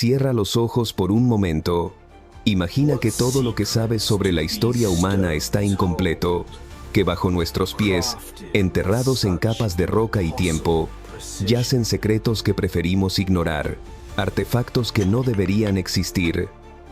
Cierra los ojos por un momento. Imagina que todo lo que sabes sobre la historia humana está incompleto, que bajo nuestros pies, enterrados en capas de roca y tiempo, yacen secretos que preferimos ignorar, artefactos que no deberían existir,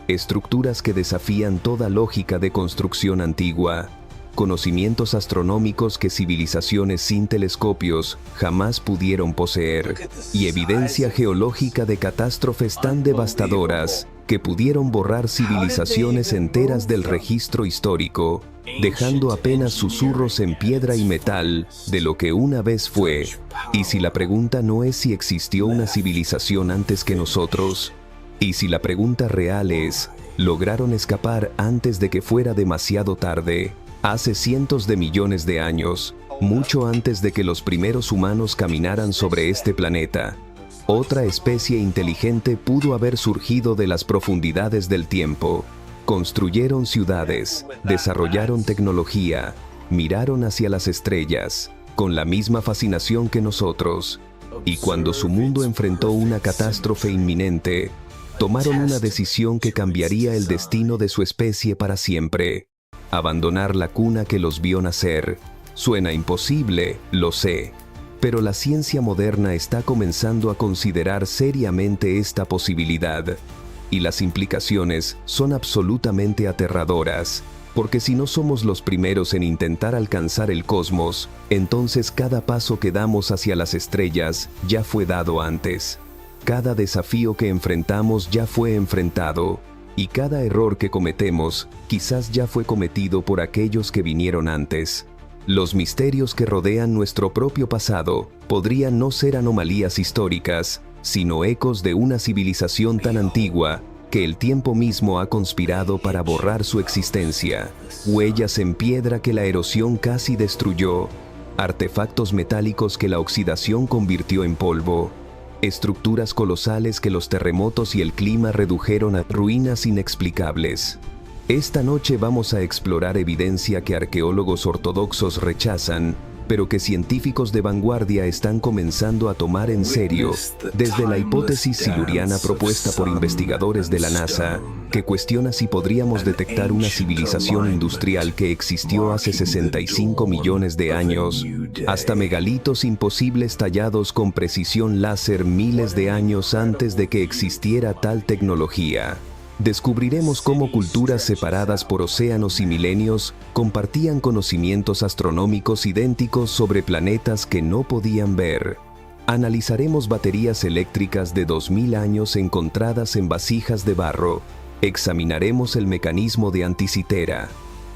estructuras que desafían toda lógica de construcción antigua, conocimientos astronómicos que civilizaciones sin telescopios jamás pudieron poseer, y evidencia geológica de catástrofes tan devastadoras que pudieron borrar civilizaciones enteras del registro histórico, dejando apenas susurros en piedra y metal de lo que una vez fue. Y si la pregunta no es si existió una civilización antes que nosotros, y si la pregunta real es, ¿lograron escapar antes de que fuera demasiado tarde? Hace cientos de millones de años, mucho antes de que los primeros humanos caminaran sobre este planeta, otra especie inteligente pudo haber surgido de las profundidades del tiempo. Construyeron ciudades, desarrollaron tecnología, miraron hacia las estrellas, con la misma fascinación que nosotros. Y cuando su mundo enfrentó una catástrofe inminente, tomaron una decisión que cambiaría el destino de su especie para siempre. Abandonar la cuna que los vio nacer. Suena imposible, lo sé. Pero la ciencia moderna está comenzando a considerar seriamente esta posibilidad. Y las implicaciones son absolutamente aterradoras, porque si no somos los primeros en intentar alcanzar el cosmos, entonces cada paso que damos hacia las estrellas ya fue dado antes. Cada desafío que enfrentamos ya fue enfrentado, y cada error que cometemos quizás ya fue cometido por aquellos que vinieron antes. Los misterios que rodean nuestro propio pasado podrían no ser anomalías históricas, sino ecos de una civilización tan antigua que el tiempo mismo ha conspirado para borrar su existencia. Huellas en piedra que la erosión casi destruyó, artefactos metálicos que la oxidación convirtió en polvo, estructuras colosales que los terremotos y el clima redujeron a ruinas inexplicables. Esta noche vamos a explorar evidencia que arqueólogos ortodoxos rechazan, pero que científicos de vanguardia están comenzando a tomar en serio, desde la hipótesis siluriana propuesta por investigadores de la NASA, que cuestiona si podríamos detectar una civilización industrial que existió hace 65 millones de años, hasta megalitos imposibles tallados con precisión láser miles de años antes de que existiera tal tecnología. Descubriremos cómo culturas separadas por océanos y milenios compartían conocimientos astronómicos idénticos sobre planetas que no podían ver. Analizaremos baterías eléctricas de 2000 años encontradas en vasijas de barro. Examinaremos el mecanismo de Anticitera,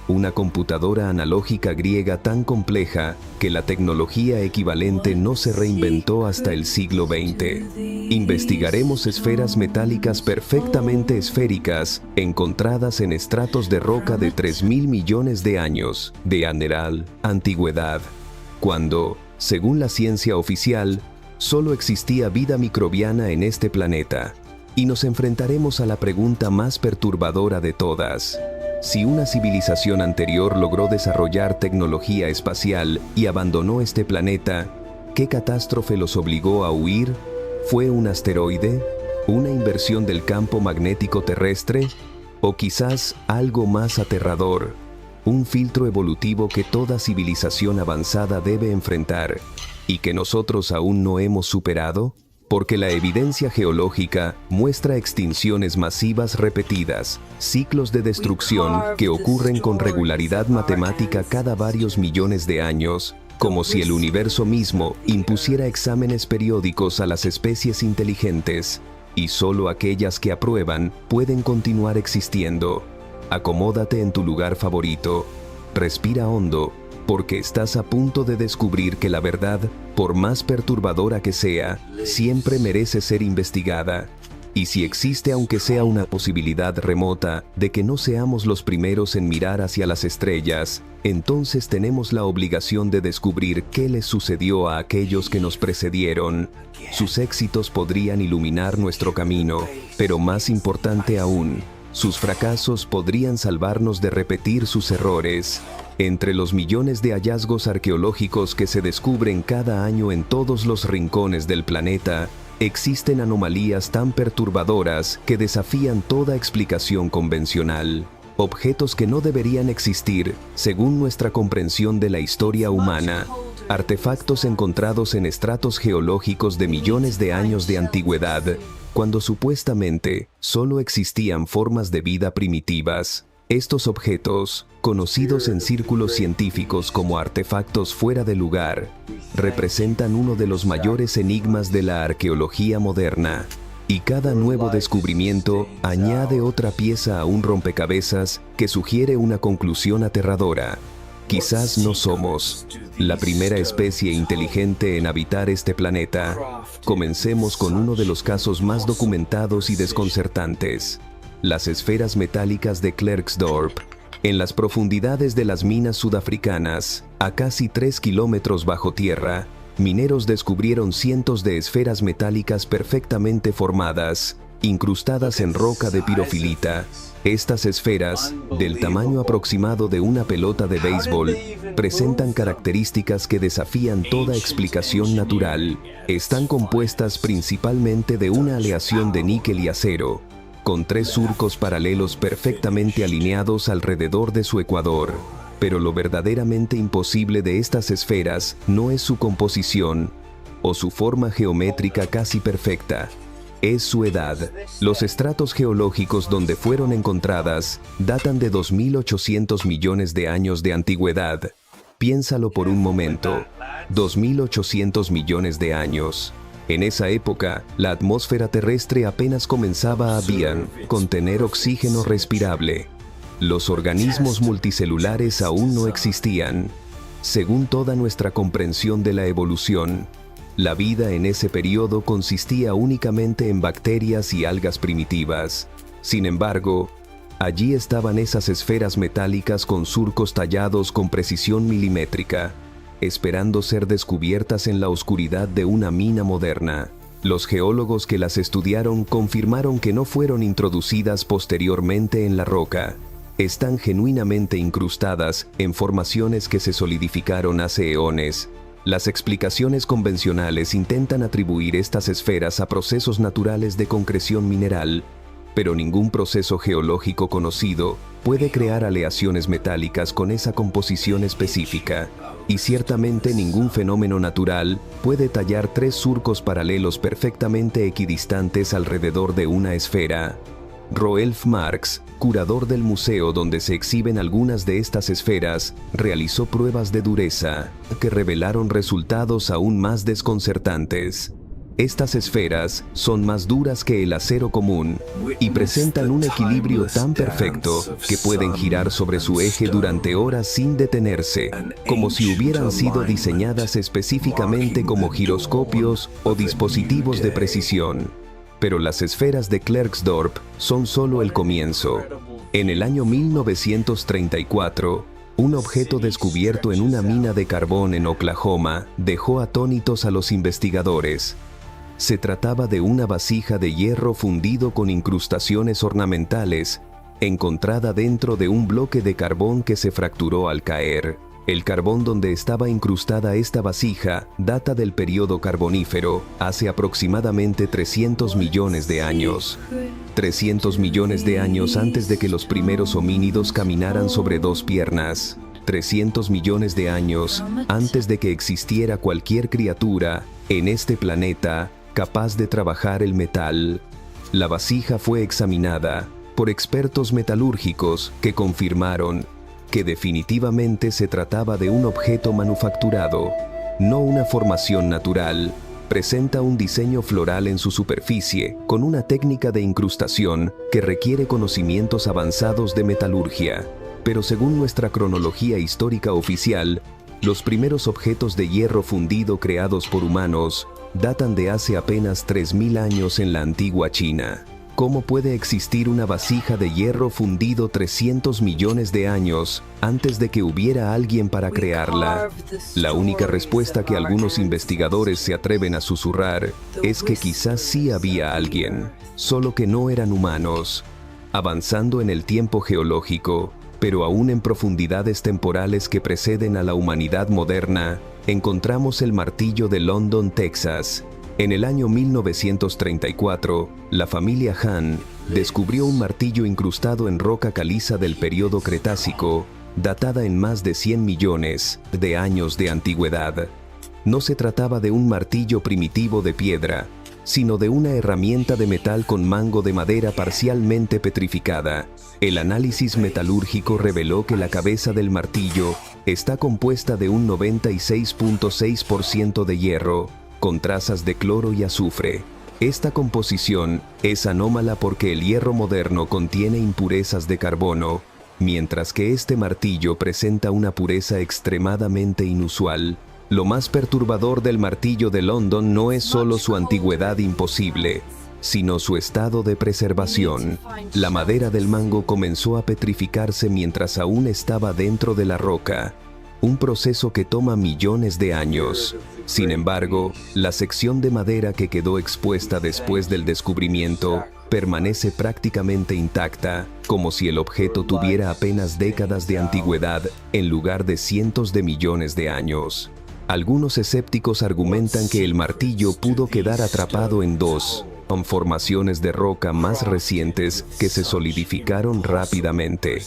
una computadora analógica griega tan compleja que la tecnología equivalente no se reinventó hasta el siglo XX. Investigaremos esferas metálicas perfectamente esféricas encontradas en estratos de roca de 3.000 millones de años de antigüedad, cuando, según la ciencia oficial, solo existía vida microbiana en este planeta. Y nos enfrentaremos a la pregunta más perturbadora de todas. Si una civilización anterior logró desarrollar tecnología espacial y abandonó este planeta, ¿qué catástrofe los obligó a huir? ¿Fue un asteroide? ¿Una inversión del campo magnético terrestre? ¿O quizás algo más aterrador? Un filtro evolutivo que toda civilización avanzada debe enfrentar y que nosotros aún no hemos superado? Porque la evidencia geológica muestra extinciones masivas repetidas, ciclos de destrucción que ocurren con regularidad matemática cada varios millones de años, como si el universo mismo impusiera exámenes periódicos a las especies inteligentes, y solo aquellas que aprueban pueden continuar existiendo. Acomódate en tu lugar favorito, respira hondo, porque estás a punto de descubrir que la verdad, por más perturbadora que sea, siempre merece ser investigada. Y si existe aunque sea una posibilidad remota de que no seamos los primeros en mirar hacia las estrellas, entonces tenemos la obligación de descubrir qué les sucedió a aquellos que nos precedieron. Sus éxitos podrían iluminar nuestro camino, pero más importante aún, sus fracasos podrían salvarnos de repetir sus errores. Entre los millones de hallazgos arqueológicos que se descubren cada año en todos los rincones del planeta, existen anomalías tan perturbadoras que desafían toda explicación convencional. Objetos que no deberían existir, según nuestra comprensión de la historia humana. Artefactos encontrados en estratos geológicos de millones de años de antigüedad, cuando supuestamente solo existían formas de vida primitivas. Estos objetos, conocidos en círculos científicos como artefactos fuera de lugar, representan uno de los mayores enigmas de la arqueología moderna. Y cada nuevo descubrimiento añade otra pieza a un rompecabezas que sugiere una conclusión aterradora. Quizás no somos la primera especie inteligente en habitar este planeta. Comencemos con uno de los casos más documentados y desconcertantes. Las esferas metálicas de Klerksdorp. En las profundidades de las minas sudafricanas, a casi 3 kilómetros bajo tierra, mineros descubrieron cientos de esferas metálicas perfectamente formadas, incrustadas en roca de pirofilita. Estas esferas, del tamaño aproximado de una pelota de béisbol, presentan características que desafían toda explicación natural. Están compuestas principalmente de una aleación de níquel y acero, con 3 surcos paralelos perfectamente alineados alrededor de su ecuador. Pero lo verdaderamente imposible de estas esferas no es su composición o su forma geométrica casi perfecta. Es su edad. Los estratos geológicos donde fueron encontradas datan de 2.800 millones de años de antigüedad. Piénsalo por un momento. 2.800 millones de años. En esa época, la atmósfera terrestre apenas comenzaba a contener oxígeno respirable. Los organismos multicelulares aún no existían. Según toda nuestra comprensión de la evolución, la vida en ese periodo consistía únicamente en bacterias y algas primitivas. Sin embargo, allí estaban esas esferas metálicas con surcos tallados con precisión milimétrica, esperando ser descubiertas en la oscuridad de una mina moderna. Los geólogos que las estudiaron confirmaron que no fueron introducidas posteriormente en la roca. Están genuinamente incrustadas en formaciones que se solidificaron hace eones. Las explicaciones convencionales intentan atribuir estas esferas a procesos naturales de concreción mineral, pero ningún proceso geológico conocido puede crear aleaciones metálicas con esa composición específica, y ciertamente ningún fenómeno natural puede tallar 3 surcos paralelos perfectamente equidistantes alrededor de una esfera. Roelf Marx, curador del museo donde se exhiben algunas de estas esferas, realizó pruebas de dureza que revelaron resultados aún más desconcertantes. Estas esferas son más duras que el acero común y presentan un equilibrio tan perfecto que pueden girar sobre su eje durante horas sin detenerse, como si hubieran sido diseñadas específicamente como giroscopios o dispositivos de precisión. Pero las esferas de Klerksdorp son solo el comienzo. En el año 1934, un objeto descubierto en una mina de carbón en Oklahoma dejó atónitos a los investigadores. Se trataba de una vasija de hierro fundido con incrustaciones ornamentales, encontrada dentro de un bloque de carbón que se fracturó al caer. El carbón donde estaba incrustada esta vasija data del período carbonífero, hace aproximadamente 300 millones de años. 300 millones de años antes de que los primeros homínidos caminaran sobre 2 piernas. 300 millones de años antes de que existiera cualquier criatura en este planeta capaz de trabajar el metal. La vasija fue examinada por expertos metalúrgicos que confirmaron que definitivamente se trataba de un objeto manufacturado, no una formación natural. Presenta un diseño floral en su superficie, con una técnica de incrustación que requiere conocimientos avanzados de metalurgia. Pero según nuestra cronología histórica oficial, los primeros objetos de hierro fundido creados por humanos datan de hace apenas 3.000 años en la antigua China. ¿Cómo puede existir una vasija de hierro fundido 300 millones de años antes de que hubiera alguien para crearla? La única respuesta que algunos investigadores se atreven a susurrar es que quizás sí había alguien, solo que no eran humanos. Avanzando en el tiempo geológico, pero aún en profundidades temporales que preceden a la humanidad moderna, encontramos el martillo de London, Texas. En el año 1934, la familia Han descubrió un martillo incrustado en roca caliza del período Cretácico, datada en más de 100 millones de años de antigüedad. No se trataba de un martillo primitivo de piedra, sino de una herramienta de metal con mango de madera parcialmente petrificada. El análisis metalúrgico reveló que la cabeza del martillo está compuesta de un 96.6% de hierro, con trazas de cloro y azufre. Esta composición es anómala porque el hierro moderno contiene impurezas de carbono, mientras que este martillo presenta una pureza extremadamente inusual. Lo más perturbador del martillo de London no es solo su antigüedad imposible, sino su estado de preservación. La madera del mango comenzó a petrificarse mientras aún estaba dentro de la roca, un proceso que toma millones de años. Sin embargo, la sección de madera que quedó expuesta después del descubrimiento permanece prácticamente intacta, como si el objeto tuviera apenas décadas de antigüedad en lugar de cientos de millones de años. Algunos escépticos argumentan que el martillo pudo quedar atrapado en dos formaciones de roca más recientes que se solidificaron rápidamente.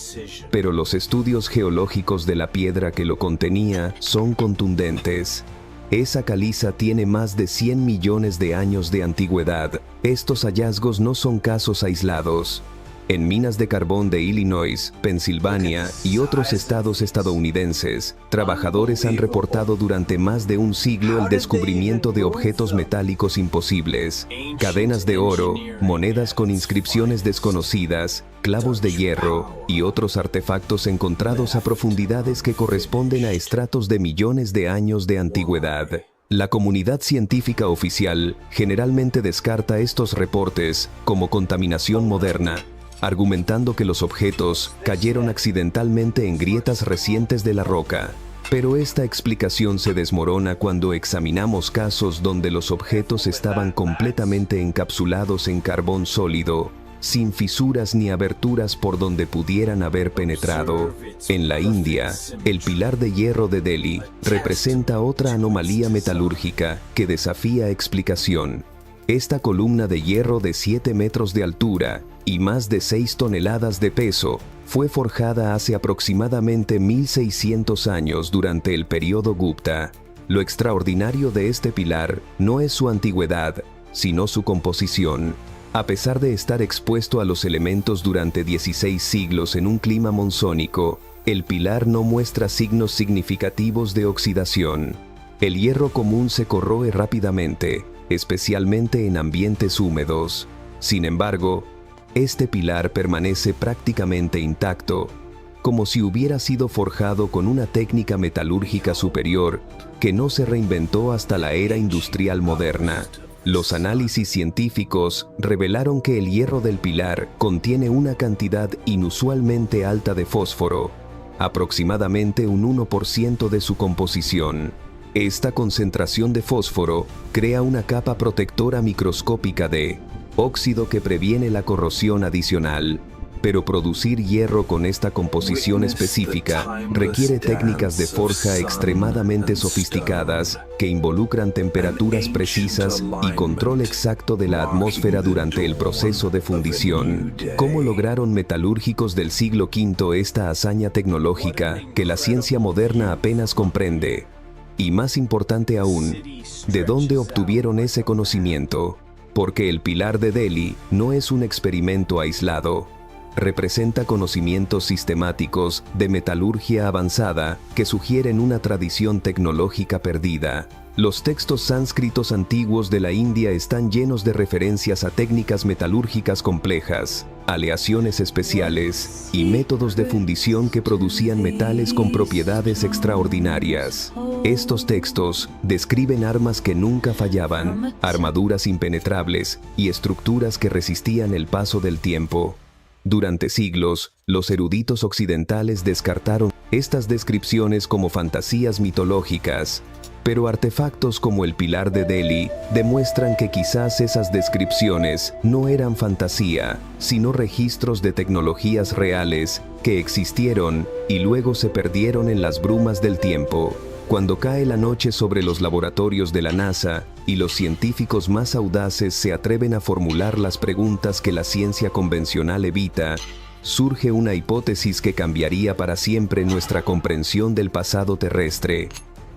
Pero los estudios geológicos de la piedra que lo contenía son contundentes. Esa caliza tiene más de 100 millones de años de antigüedad. Estos hallazgos no son casos aislados. En minas de carbón de Illinois, Pensilvania y otros estados estadounidenses, trabajadores han reportado durante más de un siglo el descubrimiento de objetos metálicos imposibles, cadenas de oro, monedas con inscripciones desconocidas, clavos de hierro y otros artefactos encontrados a profundidades que corresponden a estratos de millones de años de antigüedad. La comunidad científica oficial generalmente descarta estos reportes como contaminación moderna, argumentando que los objetos cayeron accidentalmente en grietas recientes de la roca. Pero esta explicación se desmorona cuando examinamos casos donde los objetos estaban completamente encapsulados en carbón sólido, sin fisuras ni aberturas por donde pudieran haber penetrado. En la India, el pilar de hierro de Delhi representa otra anomalía metalúrgica que desafía explicación. Esta columna de hierro de 7 metros de altura y más de 6 toneladas de peso fue forjada hace aproximadamente 1600 años durante el período Gupta. Lo extraordinario de este pilar no es su antigüedad, sino su composición. A pesar de estar expuesto a los elementos durante 16 siglos en un clima monzónico, el pilar no muestra signos significativos de oxidación. El hierro común se corroe rápidamente, especialmente en ambientes húmedos. Sin embargo, este pilar permanece prácticamente intacto, como si hubiera sido forjado con una técnica metalúrgica superior que no se reinventó hasta la era industrial moderna. Los análisis científicos revelaron que el hierro del pilar contiene una cantidad inusualmente alta de fósforo, aproximadamente un 1% de su composición. Esta concentración de fósforo crea una capa protectora microscópica de óxido que previene la corrosión adicional, pero producir hierro con esta composición específica requiere técnicas de forja extremadamente sofisticadas que involucran temperaturas precisas y control exacto de la atmósfera durante el proceso de fundición. ¿Cómo lograron metalúrgicos del siglo V esta hazaña tecnológica que la ciencia moderna apenas comprende? Y más importante aún, ¿de dónde obtuvieron ese conocimiento? Porque el pilar de Delhi no es un experimento aislado. Representa conocimientos sistemáticos de metalurgia avanzada que sugieren una tradición tecnológica perdida. Los textos sánscritos antiguos de la India están llenos de referencias a técnicas metalúrgicas complejas, aleaciones especiales y métodos de fundición que producían metales con propiedades extraordinarias. Estos textos describen armas que nunca fallaban, armaduras impenetrables y estructuras que resistían el paso del tiempo. Durante siglos, los eruditos occidentales descartaron estas descripciones como fantasías mitológicas, pero artefactos como el pilar de Delhi demuestran que quizás esas descripciones no eran fantasía, sino registros de tecnologías reales que existieron y luego se perdieron en las brumas del tiempo. Cuando cae la noche sobre los laboratorios de la NASA y los científicos más audaces se atreven a formular las preguntas que la ciencia convencional evita, surge una hipótesis que cambiaría para siempre nuestra comprensión del pasado terrestre.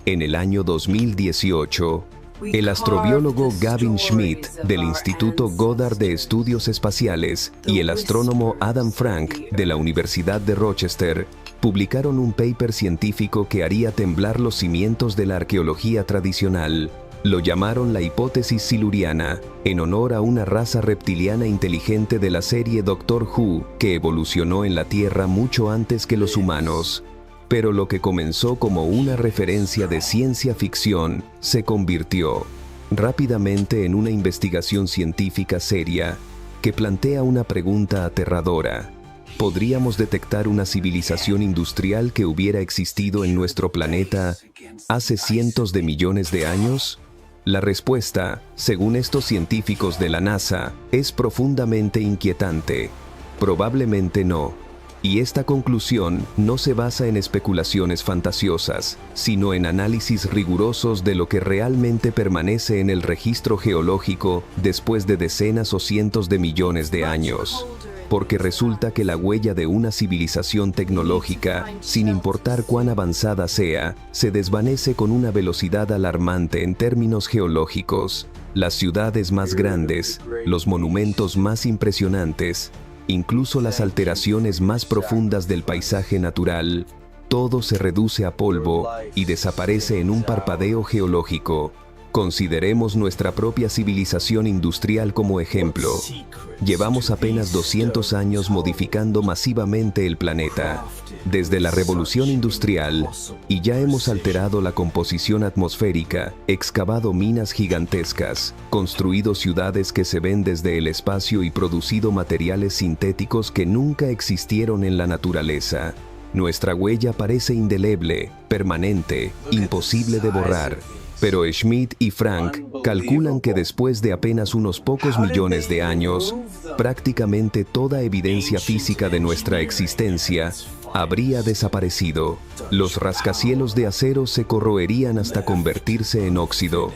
En el año 2018, el astrobiólogo Gavin Schmidt del Instituto Goddard de Estudios Espaciales y el astrónomo Adam Frank de la Universidad de Rochester publicaron un paper científico que haría temblar los cimientos de la arqueología tradicional. Lo llamaron la hipótesis siluriana, en honor a una raza reptiliana inteligente de la serie Doctor Who que evolucionó en la Tierra mucho antes que los humanos. Pero lo que comenzó como una referencia de ciencia ficción se convirtió rápidamente en una investigación científica seria que plantea una pregunta aterradora. ¿Podríamos detectar una civilización industrial que hubiera existido en nuestro planeta hace cientos de millones de años? La respuesta, según estos científicos de la NASA, es profundamente inquietante. Probablemente no. Y esta conclusión no se basa en especulaciones fantasiosas, sino en análisis rigurosos de lo que realmente permanece en el registro geológico después de decenas o cientos de millones de años. Porque resulta que la huella de una civilización tecnológica, sin importar cuán avanzada sea, se desvanece con una velocidad alarmante en términos geológicos. Las ciudades más grandes, los monumentos más impresionantes, incluso las alteraciones más profundas del paisaje natural, todo se reduce a polvo y desaparece en un parpadeo geológico. Consideremos nuestra propia civilización industrial como ejemplo. Llevamos apenas 200 años modificando masivamente el planeta, desde la revolución industrial, y ya hemos alterado la composición atmosférica, excavado minas gigantescas, construido ciudades que se ven desde el espacio y producido materiales sintéticos que nunca existieron en la naturaleza. Nuestra huella parece indeleble, permanente, imposible de borrar. Pero Schmidt y Frank calculan que después de apenas unos pocos millones de años, prácticamente toda evidencia física de nuestra existencia habría desaparecido. Los rascacielos de acero se corroerían hasta convertirse en óxido.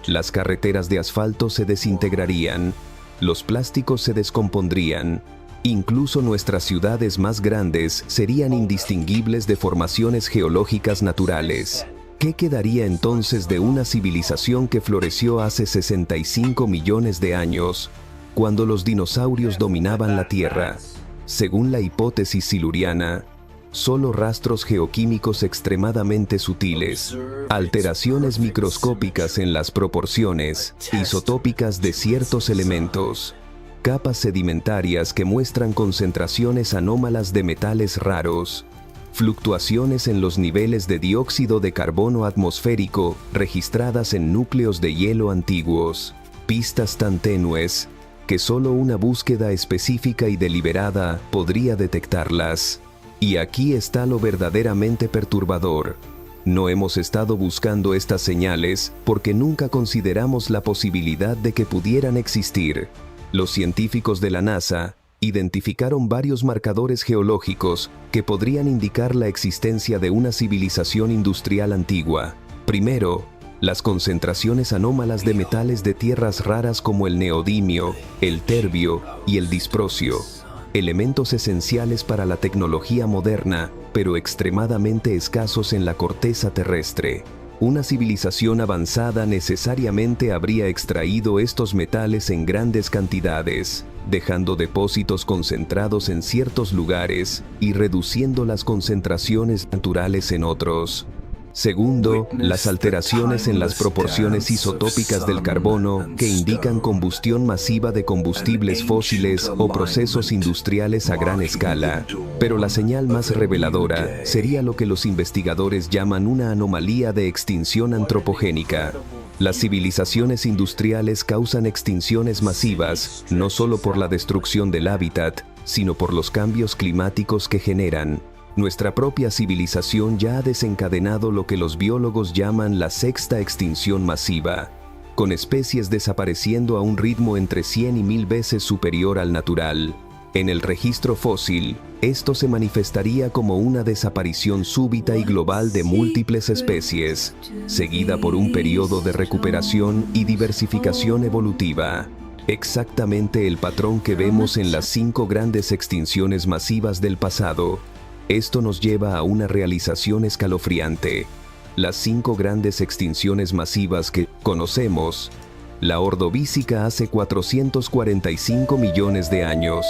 Las carreteras de asfalto se desintegrarían. Los plásticos se descompondrían. Incluso nuestras ciudades más grandes serían indistinguibles de formaciones geológicas naturales. ¿Qué quedaría entonces de una civilización que floreció hace 65 millones de años, cuando los dinosaurios dominaban la Tierra? Según la hipótesis siluriana, solo rastros geoquímicos extremadamente sutiles, alteraciones microscópicas en las proporciones isotópicas de ciertos elementos, capas sedimentarias que muestran concentraciones anómalas de metales raros, fluctuaciones en los niveles de dióxido de carbono atmosférico registradas en núcleos de hielo antiguos, pistas tan tenues que solo una búsqueda específica y deliberada podría detectarlas. Y aquí está lo verdaderamente perturbador. No hemos estado buscando estas señales porque nunca consideramos la posibilidad de que pudieran existir. Los científicos de la NASA identificaron varios marcadores geológicos que podrían indicar la existencia de una civilización industrial antigua. Primero, las concentraciones anómalas de metales de tierras raras como el neodimio, el terbio y el disprosio, elementos esenciales para la tecnología moderna, pero extremadamente escasos en la corteza terrestre. Una civilización avanzada necesariamente habría extraído estos metales en grandes cantidades, dejando depósitos concentrados en ciertos lugares y reduciendo las concentraciones naturales en otros. Segundo, las alteraciones en las proporciones isotópicas del carbono que indican combustión masiva de combustibles fósiles o procesos industriales a gran escala. Pero la señal más reveladora sería lo que los investigadores llaman una anomalía de extinción antropogénica. Las civilizaciones industriales causan extinciones masivas, no solo por la destrucción del hábitat, sino por los cambios climáticos que generan. Nuestra propia civilización ya ha desencadenado lo que los biólogos llaman la sexta extinción masiva, con especies desapareciendo a un ritmo entre 100 y 1000 veces superior al natural. En el registro fósil, esto se manifestaría como una desaparición súbita y global de múltiples especies, seguida por un periodo de recuperación y diversificación evolutiva. Exactamente el patrón que vemos en las 5 grandes extinciones masivas del pasado. Esto nos lleva a una realización escalofriante. Las 5 grandes extinciones masivas que conocemos. La ordovícica hace 445 millones de años.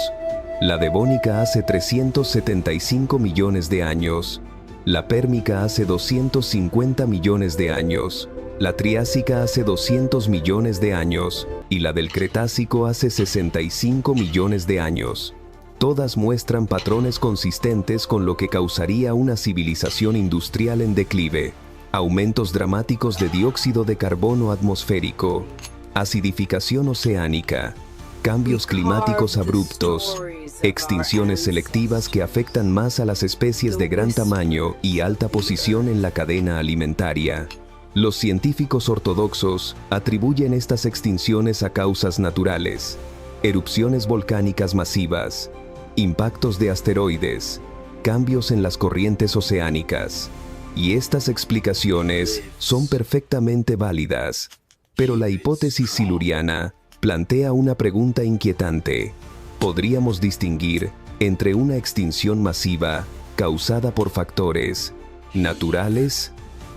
La devónica hace 375 millones de años. La pérmica hace 250 millones de años. La triásica hace 200 millones de años. Y la del Cretácico hace 65 millones de años. Todas muestran patrones consistentes con lo que causaría una civilización industrial en declive. Aumentos dramáticos de dióxido de carbono atmosférico. Acidificación oceánica. Cambios climáticos abruptos. Extinciones selectivas que afectan más a las especies de gran tamaño y alta posición en la cadena alimentaria. Los científicos ortodoxos atribuyen estas extinciones a causas naturales, erupciones volcánicas masivas, impactos de asteroides, cambios en las corrientes oceánicas. Y estas explicaciones son perfectamente válidas. Pero la hipótesis siluriana plantea una pregunta inquietante. ¿Podríamos distinguir entre una extinción masiva causada por factores naturales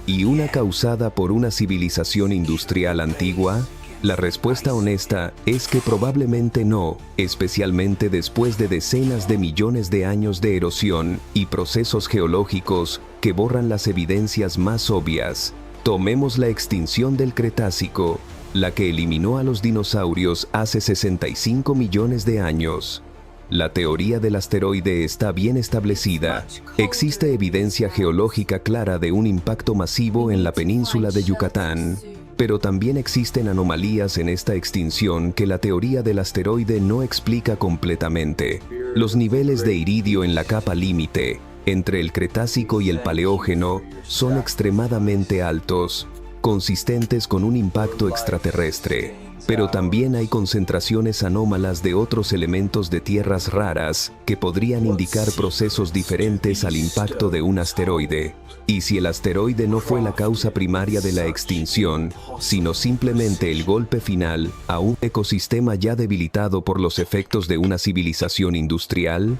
y una causada por una civilización industrial antigua? La respuesta honesta es que probablemente no, especialmente después de decenas de millones de años de erosión y procesos geológicos que borran las evidencias más obvias. Tomemos la extinción del Cretácico, la que eliminó a los dinosaurios hace 65 millones de años. La teoría del asteroide está bien establecida. Existe evidencia geológica clara de un impacto masivo en la península de Yucatán. Pero también existen anomalías en esta extinción que la teoría del asteroide no explica completamente. Los niveles de iridio en la capa límite, entre el Cretácico y el Paleógeno, son extremadamente altos, consistentes con un impacto extraterrestre. Pero también hay concentraciones anómalas de otros elementos de tierras raras que podrían indicar procesos diferentes al impacto de un asteroide. Y si el asteroide no fue la causa primaria de la extinción, sino simplemente el golpe final a un ecosistema ya debilitado por los efectos de una civilización industrial,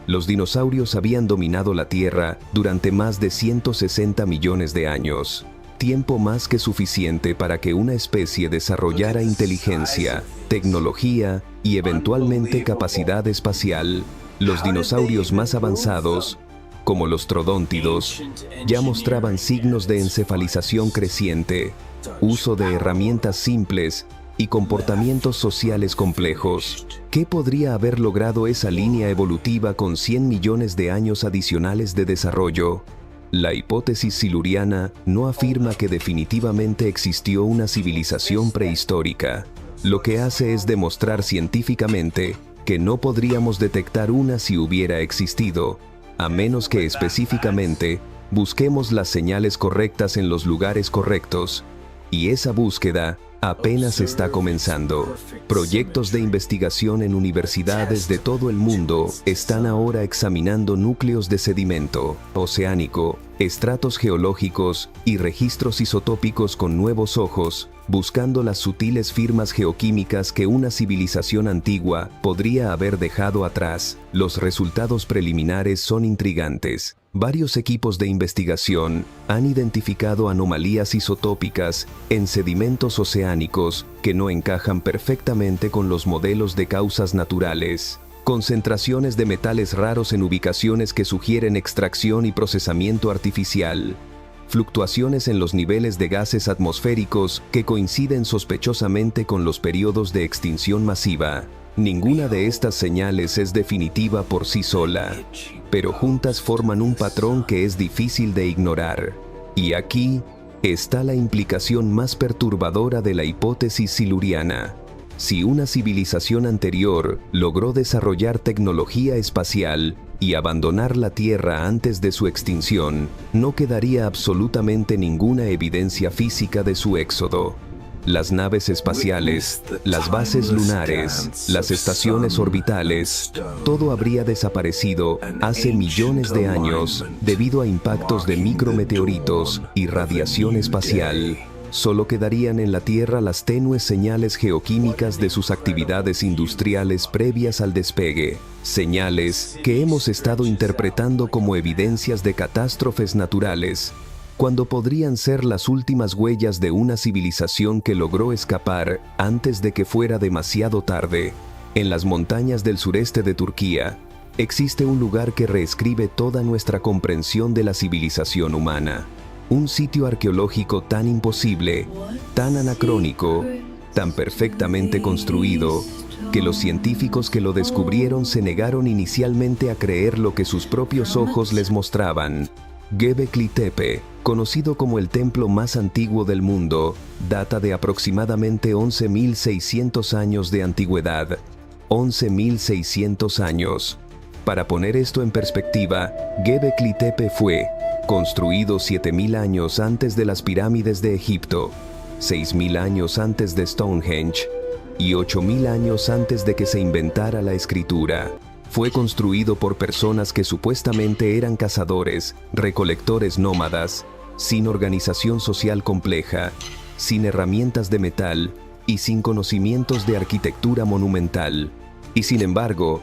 los dinosaurios habían dominado la Tierra durante más de 160 millones de años. Tiempo más que suficiente para que una especie desarrollara inteligencia, tecnología y eventualmente capacidad espacial. Los dinosaurios más avanzados, como los trodóntidos, ya mostraban signos de encefalización creciente, uso de herramientas simples y comportamientos sociales complejos. ¿Qué podría haber logrado esa línea evolutiva con 100 millones de años adicionales de desarrollo? La hipótesis siluriana no afirma que definitivamente existió una civilización prehistórica. Lo que hace es demostrar científicamente que no podríamos detectar una si hubiera existido, a menos que específicamente busquemos las señales correctas en los lugares correctos. Y esa búsqueda apenas está comenzando. Proyectos de investigación en universidades de todo el mundo están ahora examinando núcleos de sedimento oceánico, estratos geológicos y registros isotópicos con nuevos ojos, buscando las sutiles firmas geoquímicas que una civilización antigua podría haber dejado atrás. Los resultados preliminares son intrigantes. Varios equipos de investigación han identificado anomalías isotópicas en sedimentos oceánicos que no encajan perfectamente con los modelos de causas naturales. Concentraciones de metales raros en ubicaciones que sugieren extracción y procesamiento artificial. Fluctuaciones en los niveles de gases atmosféricos que coinciden sospechosamente con los periodos de extinción masiva. Ninguna de estas señales es definitiva por sí sola, pero juntas forman un patrón que es difícil de ignorar. Y aquí está la implicación más perturbadora de la hipótesis siluriana. Si una civilización anterior logró desarrollar tecnología espacial y abandonar la Tierra antes de su extinción, no quedaría absolutamente ninguna evidencia física de su éxodo. las naves espaciales, las bases lunares, las estaciones orbitales, todo habría desaparecido hace millones de años debido a impactos de micrometeoritos y radiación espacial. Solo quedarían en la Tierra las tenues señales geoquímicas de sus actividades industriales previas al despegue, señales que hemos estado interpretando como evidencias de catástrofes naturales, cuando podrían ser las últimas huellas de una civilización que logró escapar antes de que fuera demasiado tarde. En las montañas del sureste de Turquía, existe un lugar que reescribe toda nuestra comprensión de la civilización humana. Un sitio arqueológico tan imposible, tan anacrónico, tan perfectamente construido, que los científicos que lo descubrieron se negaron inicialmente a creer lo que sus propios ojos les mostraban. Göbekli Tepe, conocido como el templo más antiguo del mundo, data de aproximadamente 11.600 años de antigüedad. 11.600 años. Para poner esto en perspectiva, Göbekli Tepe fue construido 7.000 años antes de las pirámides de Egipto, 6.000 años antes de Stonehenge y 8.000 años antes de que se inventara la escritura. Fue construido por personas que supuestamente eran cazadores, recolectores nómadas, sin organización social compleja, sin herramientas de metal y sin conocimientos de arquitectura monumental. Y sin embargo,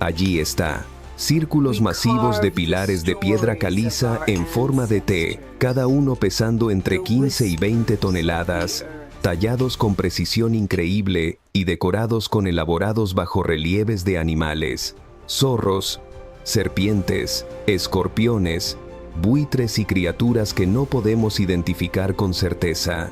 allí está. Círculos masivos de pilares de piedra caliza en forma de T, cada uno pesando entre 15 y 20 toneladas, tallados con precisión increíble y decorados con elaborados bajorrelieves de animales, zorros, serpientes, escorpiones, buitres y criaturas que no podemos identificar con certeza.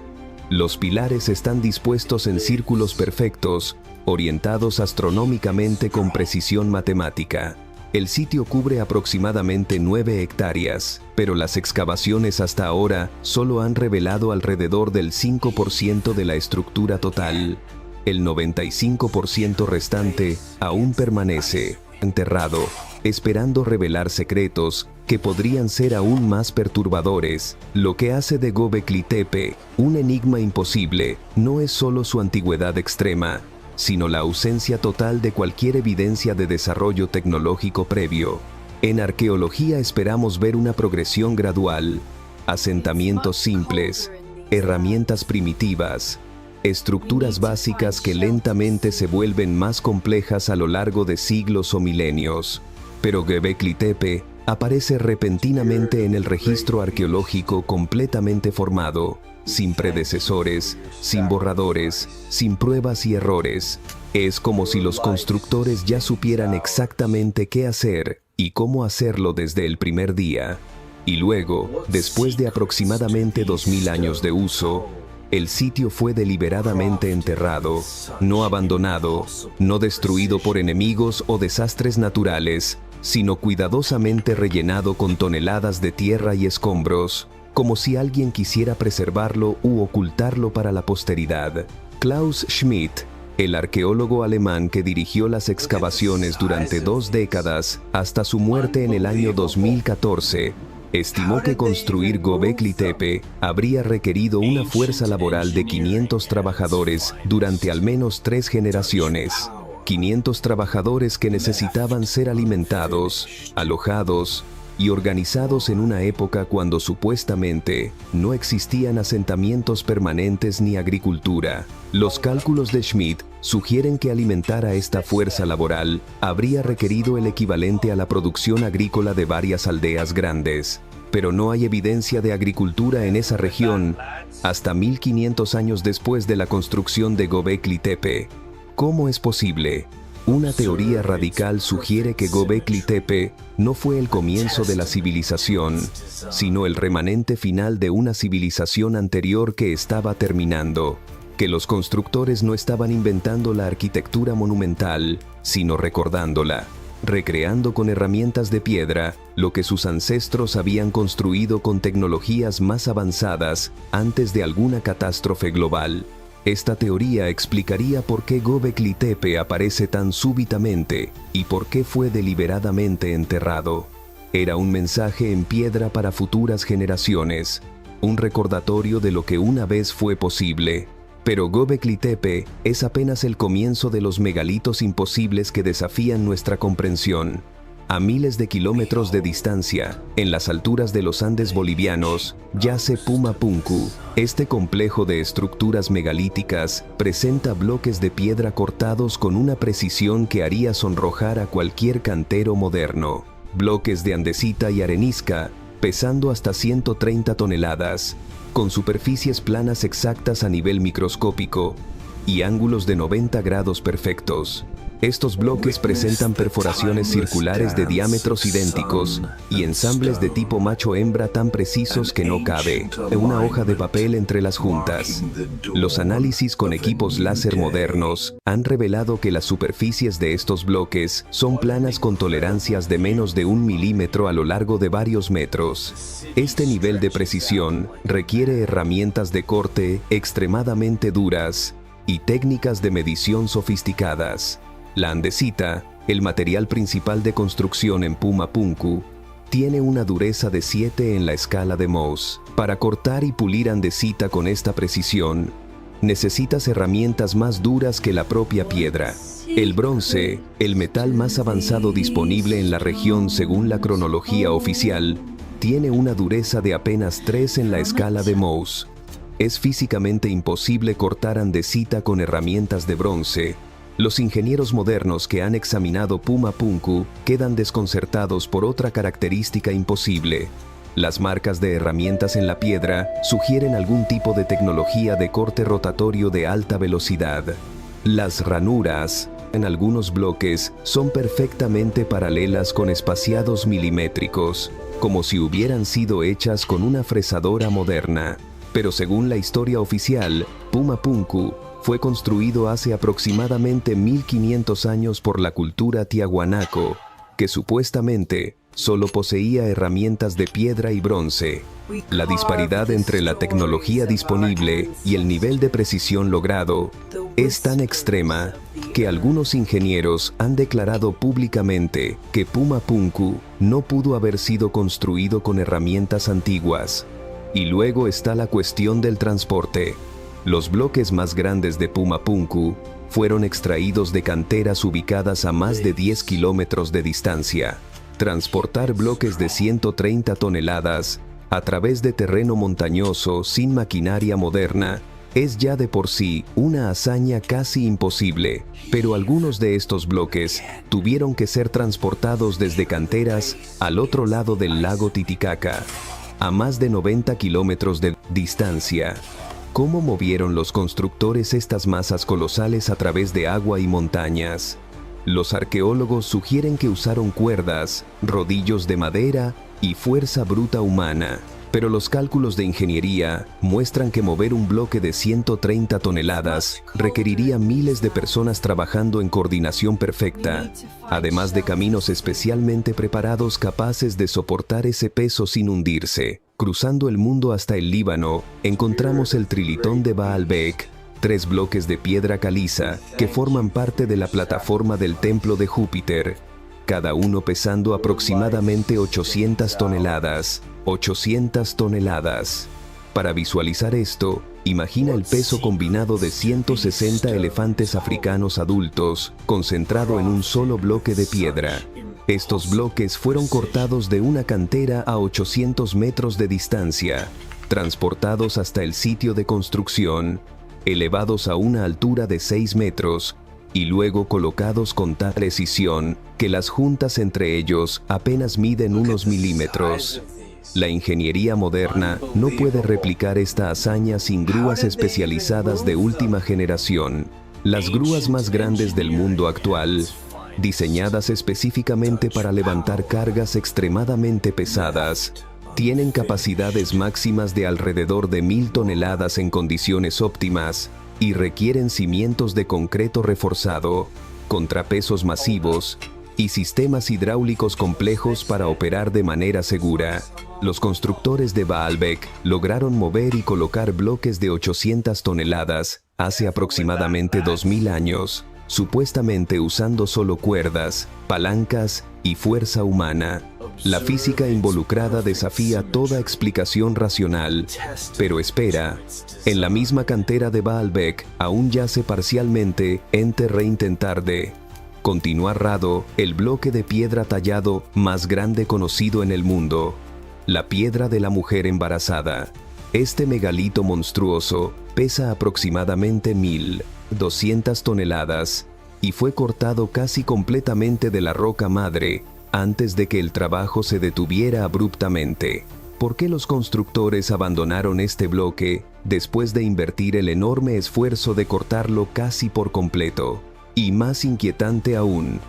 Los pilares están dispuestos en círculos perfectos, orientados astronómicamente con precisión matemática. El sitio cubre aproximadamente 9 hectáreas, pero las excavaciones hasta ahora solo han revelado alrededor del 5% de la estructura total. El 95% restante aún permanece enterrado, esperando revelar secretos que podrían ser aún más perturbadores. Lo que hace de Göbekli Tepe un enigma imposible no es solo su antigüedad extrema, sino la ausencia total de cualquier evidencia de desarrollo tecnológico previo. En arqueología esperamos ver una progresión gradual, asentamientos simples, herramientas primitivas, estructuras básicas que lentamente se vuelven más complejas a lo largo de siglos o milenios. Pero Göbekli Tepe aparece repentinamente en el registro arqueológico completamente formado, sin predecesores, sin borradores, sin pruebas y errores. Es como si los constructores ya supieran exactamente qué hacer y cómo hacerlo desde el primer día. Y luego, después de aproximadamente 2000 años de uso, el sitio fue deliberadamente enterrado, no abandonado, no destruido por enemigos o desastres naturales, sino cuidadosamente rellenado con toneladas de tierra y escombros, como si alguien quisiera preservarlo u ocultarlo para la posteridad. Klaus Schmidt, el arqueólogo alemán que dirigió las excavaciones durante 2 décadas hasta su muerte en el año 2014, estimó que construir Göbekli Tepe habría requerido una fuerza laboral de 500 trabajadores durante al menos 3 generaciones. 500 trabajadores que necesitaban ser alimentados, alojados y organizados en una época cuando supuestamente no existían asentamientos permanentes ni agricultura. Los cálculos de Schmidt sugieren que alimentar a esta fuerza laboral habría requerido el equivalente a la producción agrícola de varias aldeas grandes. Pero no hay evidencia de agricultura en esa región hasta 1500 años después de la construcción de Göbekli Tepe. ¿Cómo es posible? Una teoría radical sugiere que Göbekli Tepe no fue el comienzo de la civilización, sino el remanente final de una civilización anterior que estaba terminando. Que los constructores no estaban inventando la arquitectura monumental, sino recordándola, recreando con herramientas de piedra lo que sus ancestros habían construido con tecnologías más avanzadas antes de alguna catástrofe global. Esta teoría explicaría por qué Göbekli Tepe aparece tan súbitamente y por qué fue deliberadamente enterrado. Era un mensaje en piedra para futuras generaciones, un recordatorio de lo que una vez fue posible, Pero Göbekli Tepe es apenas el comienzo de los megalitos imposibles que desafían nuestra comprensión. A miles de kilómetros de distancia, en las alturas de los Andes bolivianos, yace Puma Punku. Este complejo de estructuras megalíticas presenta bloques de piedra cortados con una precisión que haría sonrojar a cualquier cantero moderno. Bloques de andesita y arenisca, pesando hasta 130 toneladas, con superficies planas exactas a nivel microscópico y ángulos de 90 grados perfectos. Estos bloques presentan perforaciones circulares de diámetros idénticos y ensambles de tipo macho-hembra tan precisos que no cabe una hoja de papel entre las juntas. Los análisis con equipos láser modernos han revelado que las superficies de estos bloques son planas con tolerancias de menos de 1 milímetro a lo largo de varios metros. Este nivel de precisión requiere herramientas de corte extremadamente duras y técnicas de medición sofisticadas. La andesita, el material principal de construcción en Puma Punku, tiene una dureza de 7 en la escala de Mohs. Para cortar y pulir andesita con esta precisión, necesitas herramientas más duras que la propia piedra. El bronce, el metal más avanzado disponible en la región según la cronología oficial, tiene una dureza de apenas 3 en la escala de Mohs. Es físicamente imposible cortar andesita con herramientas de bronce. Los ingenieros modernos que han examinado Puma Punku quedan desconcertados por otra característica imposible. Las marcas de herramientas en la piedra sugieren algún tipo de tecnología de corte rotatorio de alta velocidad. Las ranuras en algunos bloques son perfectamente paralelas con espaciados milimétricos, como si hubieran sido hechas con una fresadora moderna. Pero según la historia oficial, Puma Punku fue construido hace aproximadamente 1500 años por la cultura Tiahuanaco, que supuestamente solo poseía herramientas de piedra y bronce. La disparidad entre la tecnología disponible y el nivel de precisión logrado es tan extrema que algunos ingenieros han declarado públicamente que Puma Punku no pudo haber sido construido con herramientas antiguas. Y luego está la cuestión del transporte. Los bloques más grandes de Puma Punku fueron extraídos de canteras ubicadas a más de 10 kilómetros de distancia. Transportar bloques de 130 toneladas a través de terreno montañoso sin maquinaria moderna es ya de por sí una hazaña casi imposible, pero algunos de estos bloques tuvieron que ser transportados desde canteras al otro lado del lago Titicaca, a más de 90 kilómetros de distancia. ¿Cómo movieron los constructores estas masas colosales a través de agua y montañas? Los arqueólogos sugieren que usaron cuerdas, rodillos de madera y fuerza bruta humana. Pero los cálculos de ingeniería muestran que mover un bloque de 130 toneladas requeriría miles de personas trabajando en coordinación perfecta, además de caminos especialmente preparados capaces de soportar ese peso sin hundirse. Cruzando el mundo hasta el Líbano, encontramos el trilitón de Baalbek, 3 bloques de piedra caliza que forman parte de la plataforma del templo de Júpiter, cada uno pesando aproximadamente 800 toneladas. 800 toneladas. Para visualizar esto, imagina el peso combinado de 160 elefantes africanos adultos, concentrado en un solo bloque de piedra. Estos bloques fueron cortados de una cantera a 800 metros de distancia, transportados hasta el sitio de construcción, elevados a una altura de 6 metros, y luego colocados con tal precisión que las juntas entre ellos apenas miden unos milímetros. La ingeniería moderna no puede replicar esta hazaña sin grúas especializadas de última generación. Las grúas más grandes del mundo actual, diseñadas específicamente para levantar cargas extremadamente pesadas, tienen capacidades máximas de alrededor de 1000 toneladas en condiciones óptimas y requieren cimientos de concreto reforzado, contrapesos masivos y sistemas hidráulicos complejos para operar de manera segura. Los constructores de Baalbek lograron mover y colocar bloques de 800 toneladas hace aproximadamente 2000 años. supuestamente usando solo cuerdas, palancas y fuerza humana. La física involucrada desafía toda explicación racional. Pero espera, en la misma cantera de Baalbek aún yace parcialmente ente reintentar de continuar Rado, el bloque de piedra tallado más grande conocido en el mundo. La piedra de la mujer embarazada. Este megalito monstruoso pesa aproximadamente 1.200 toneladas y fue cortado casi completamente de la roca madre antes de que el trabajo se detuviera abruptamente. ¿Por qué los constructores abandonaron este bloque después de invertir el enorme esfuerzo de cortarlo casi por completo? Y más inquietante aún,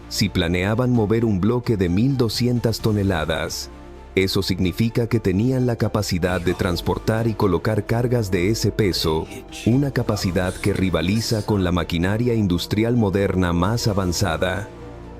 si planeaban mover un bloque de 1.200 toneladas, eso significa que tenían la capacidad de transportar y colocar cargas de ese peso, una capacidad que rivaliza con la maquinaria industrial moderna más avanzada.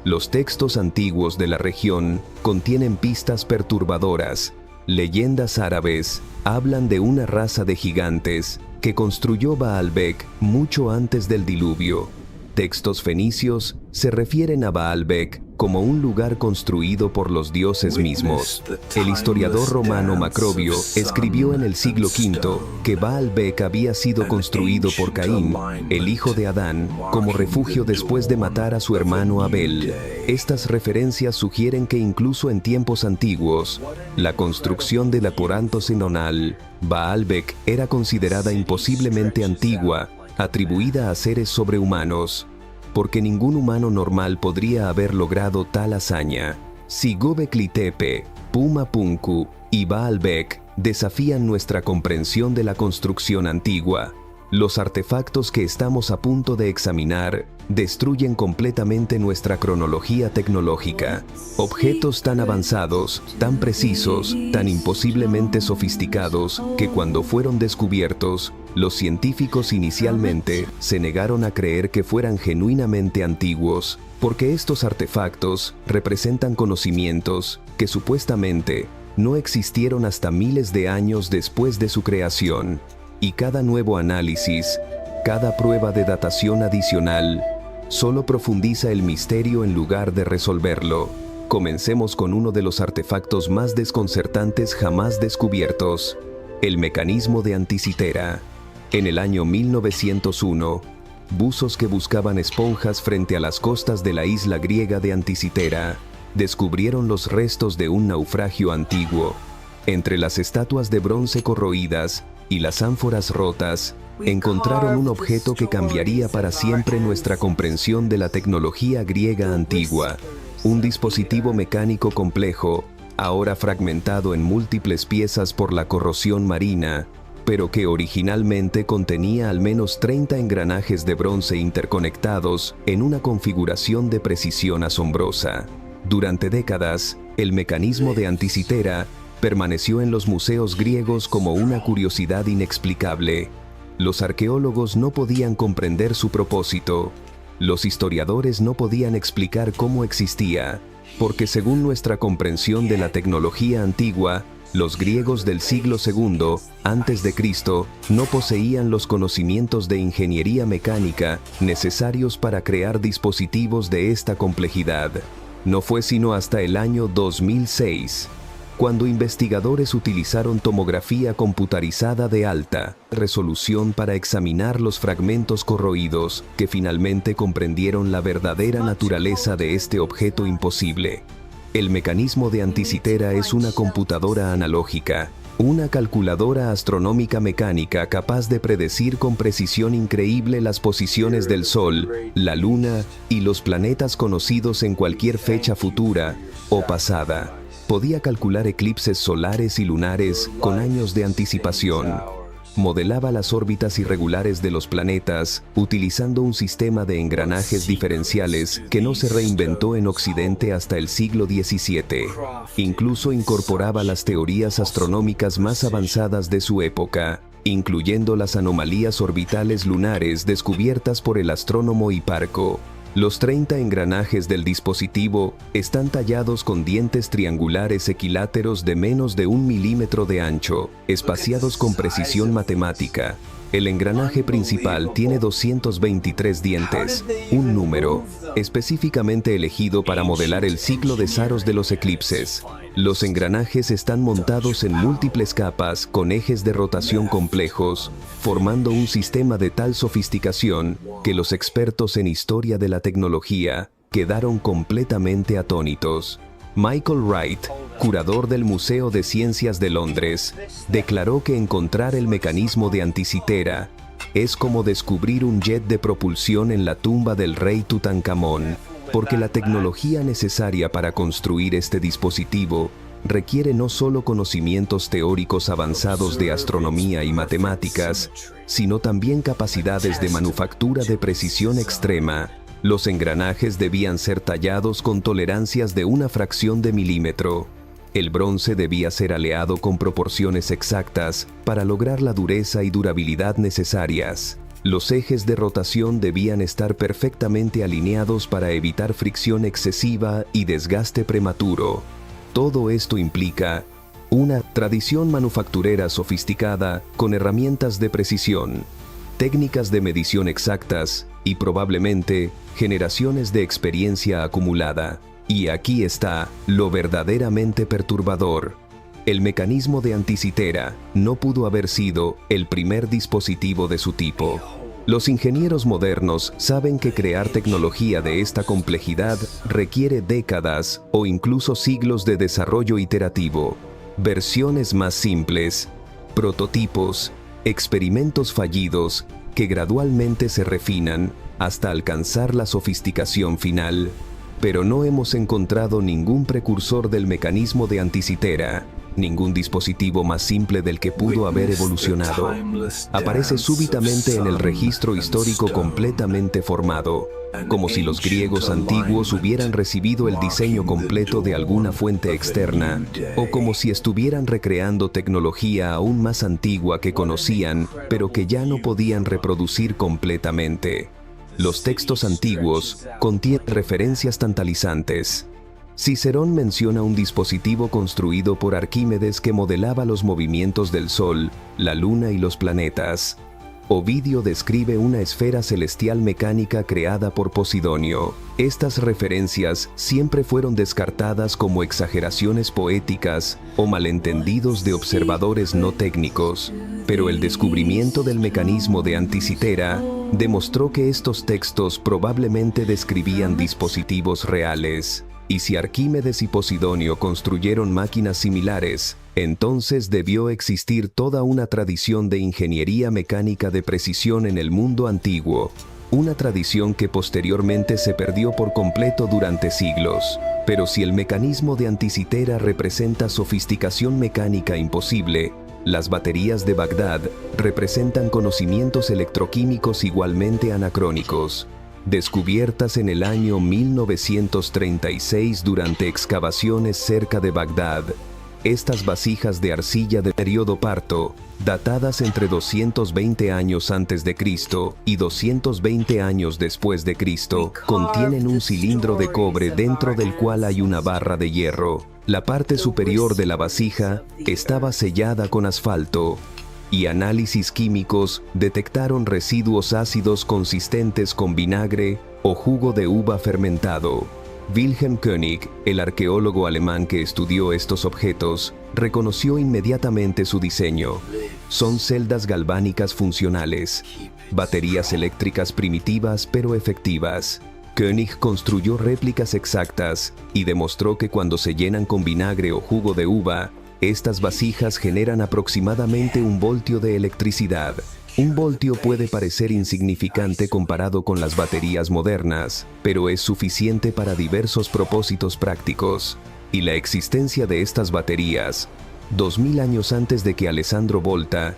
Los textos antiguos de la región contienen pistas perturbadoras. Leyendas árabes hablan de una raza de gigantes que construyó Baalbek mucho antes del diluvio. Textos fenicios se refieren a Baalbek como un lugar construido por los dioses mismos. El historiador romano Macrobio escribió en el siglo V que Baalbek había sido construido por Caín, el hijo de Adán, como refugio después de matar a su hermano Abel. Estas referencias sugieren que incluso en tiempos antiguos, la construcción de la Porantosenonal, Baalbek era considerada imposiblemente antigua, atribuida a seres sobrehumanos, porque ningún humano normal podría haber logrado tal hazaña. Si Göbekli Tepe, Puma Punku y Baalbek desafían nuestra comprensión de la construcción antigua, los artefactos que estamos a punto de examinar destruyen completamente nuestra cronología tecnológica. Objetos tan avanzados, tan precisos, tan imposiblemente sofisticados, que cuando fueron descubiertos, los científicos inicialmente se negaron a creer que fueran genuinamente antiguos, porque estos artefactos representan conocimientos que supuestamente no existieron hasta miles de años después de su creación. Y cada nuevo análisis, cada prueba de datación adicional, solo profundiza el misterio en lugar de resolverlo. Comencemos con uno de los artefactos más desconcertantes jamás descubiertos, el mecanismo de Anticitera. En el año 1901, buzos que buscaban esponjas frente a las costas de la isla griega de Anticitera descubrieron los restos de un naufragio antiguo. Entre las estatuas de bronce corroídas y las ánforas rotas, encontraron un objeto que cambiaría para siempre nuestra comprensión de la tecnología griega antigua. Un dispositivo mecánico complejo, ahora fragmentado en múltiples piezas por la corrosión marina, pero que originalmente contenía al menos 30 engranajes de bronce interconectados en una configuración de precisión asombrosa. Durante décadas, el mecanismo de Anticitera permaneció en los museos griegos como una curiosidad inexplicable. Los arqueólogos no podían comprender su propósito. Los historiadores no podían explicar cómo existía, porque según nuestra comprensión de la tecnología antigua, los griegos del siglo II a.C. no poseían los conocimientos de ingeniería mecánica necesarios para crear dispositivos de esta complejidad. No fue sino hasta el año 2006, cuando investigadores utilizaron tomografía computarizada de alta resolución para examinar los fragmentos corroídos, que finalmente comprendieron la verdadera naturaleza de este objeto imposible. El mecanismo de Anticitera es una computadora analógica, una calculadora astronómica mecánica capaz de predecir con precisión increíble las posiciones del Sol, la Luna y los planetas conocidos en cualquier fecha futura o pasada. Podía calcular eclipses solares y lunares con años de anticipación. Modelaba las órbitas irregulares de los planetas utilizando un sistema de engranajes diferenciales que no se reinventó en Occidente hasta el siglo XVII. Incluso incorporaba las teorías astronómicas más avanzadas de su época, incluyendo las anomalías orbitales lunares descubiertas por el astrónomo Hiparco. Los 30 engranajes del dispositivo están tallados con dientes triangulares equiláteros de menos de 1 milímetro de ancho, espaciados con precisión matemática. El engranaje principal tiene 223 dientes, un número específicamente elegido para modelar el ciclo de Saros de los eclipses. Los engranajes están montados en múltiples capas con ejes de rotación complejos, formando un sistema de tal sofisticación que los expertos en historia de la tecnología quedaron completamente atónitos. Michael Wright, curador del Museo de Ciencias de Londres, declaró que encontrar el mecanismo de Anticitera es como descubrir un jet de propulsión en la tumba del rey Tutankamón, porque la tecnología necesaria para construir este dispositivo requiere no solo conocimientos teóricos avanzados de astronomía y matemáticas, sino también capacidades de manufactura de precisión extrema. Los engranajes debían ser tallados con tolerancias de una fracción de milímetro. El bronce debía ser aleado con proporciones exactas para lograr la dureza y durabilidad necesarias. Los ejes de rotación debían estar perfectamente alineados para evitar fricción excesiva y desgaste prematuro. Todo esto implica una tradición manufacturera sofisticada con herramientas de precisión, técnicas de medición exactas y probablemente generaciones de experiencia acumulada. Y aquí está lo verdaderamente perturbador. El mecanismo de Anticitera no pudo haber sido el primer dispositivo de su tipo. Los ingenieros modernos saben que crear tecnología de esta complejidad requiere décadas o incluso siglos de desarrollo iterativo. Versiones más simples, prototipos, experimentos fallidos que gradualmente se refinan hasta alcanzar la sofisticación final. Pero no hemos encontrado ningún precursor del mecanismo de Anticitera, ningún dispositivo más simple del que pudo haber evolucionado. Aparece súbitamente en el registro histórico completamente formado, como si los griegos antiguos hubieran recibido el diseño completo de alguna fuente externa, o como si estuvieran recreando tecnología aún más antigua que conocían, pero que ya no podían reproducir completamente. Los textos antiguos contienen referencias tantalizantes. Cicerón menciona un dispositivo construido por Arquímedes que modelaba los movimientos del Sol, la Luna y los planetas. Ovidio describe una esfera celestial mecánica creada por Posidonio. Estas referencias siempre fueron descartadas como exageraciones poéticas o malentendidos de observadores no técnicos, pero el descubrimiento del mecanismo de Anticitera demostró que estos textos probablemente describían dispositivos reales. Y si Arquímedes y Posidonio construyeron máquinas similares, entonces debió existir toda una tradición de ingeniería mecánica de precisión en el mundo antiguo, una tradición que posteriormente se perdió por completo durante siglos. Pero si el mecanismo de Anticitera representa sofisticación mecánica imposible, las baterías de Bagdad representan conocimientos electroquímicos igualmente anacrónicos. Descubiertas en el año 1936 durante excavaciones cerca de Bagdad, estas vasijas de arcilla de periodo Parto, datadas entre 220 años antes de Cristo y 220 años después de Cristo, contienen un cilindro de cobre dentro del cual hay una barra de hierro. La parte superior de la vasija estaba sellada con asfalto, y análisis químicos detectaron residuos ácidos consistentes con vinagre o jugo de uva fermentado. Wilhelm König, el arqueólogo alemán que estudió estos objetos, reconoció inmediatamente su diseño. Son celdas galvánicas funcionales, baterías eléctricas primitivas pero efectivas. König construyó réplicas exactas y demostró que cuando se llenan con vinagre o jugo de uva, estas vasijas generan aproximadamente 1 voltio de electricidad. 1 voltio puede parecer insignificante comparado con las baterías modernas, pero es suficiente para diversos propósitos prácticos. Y la existencia de estas baterías, 2000 años antes de que Alessandro Volta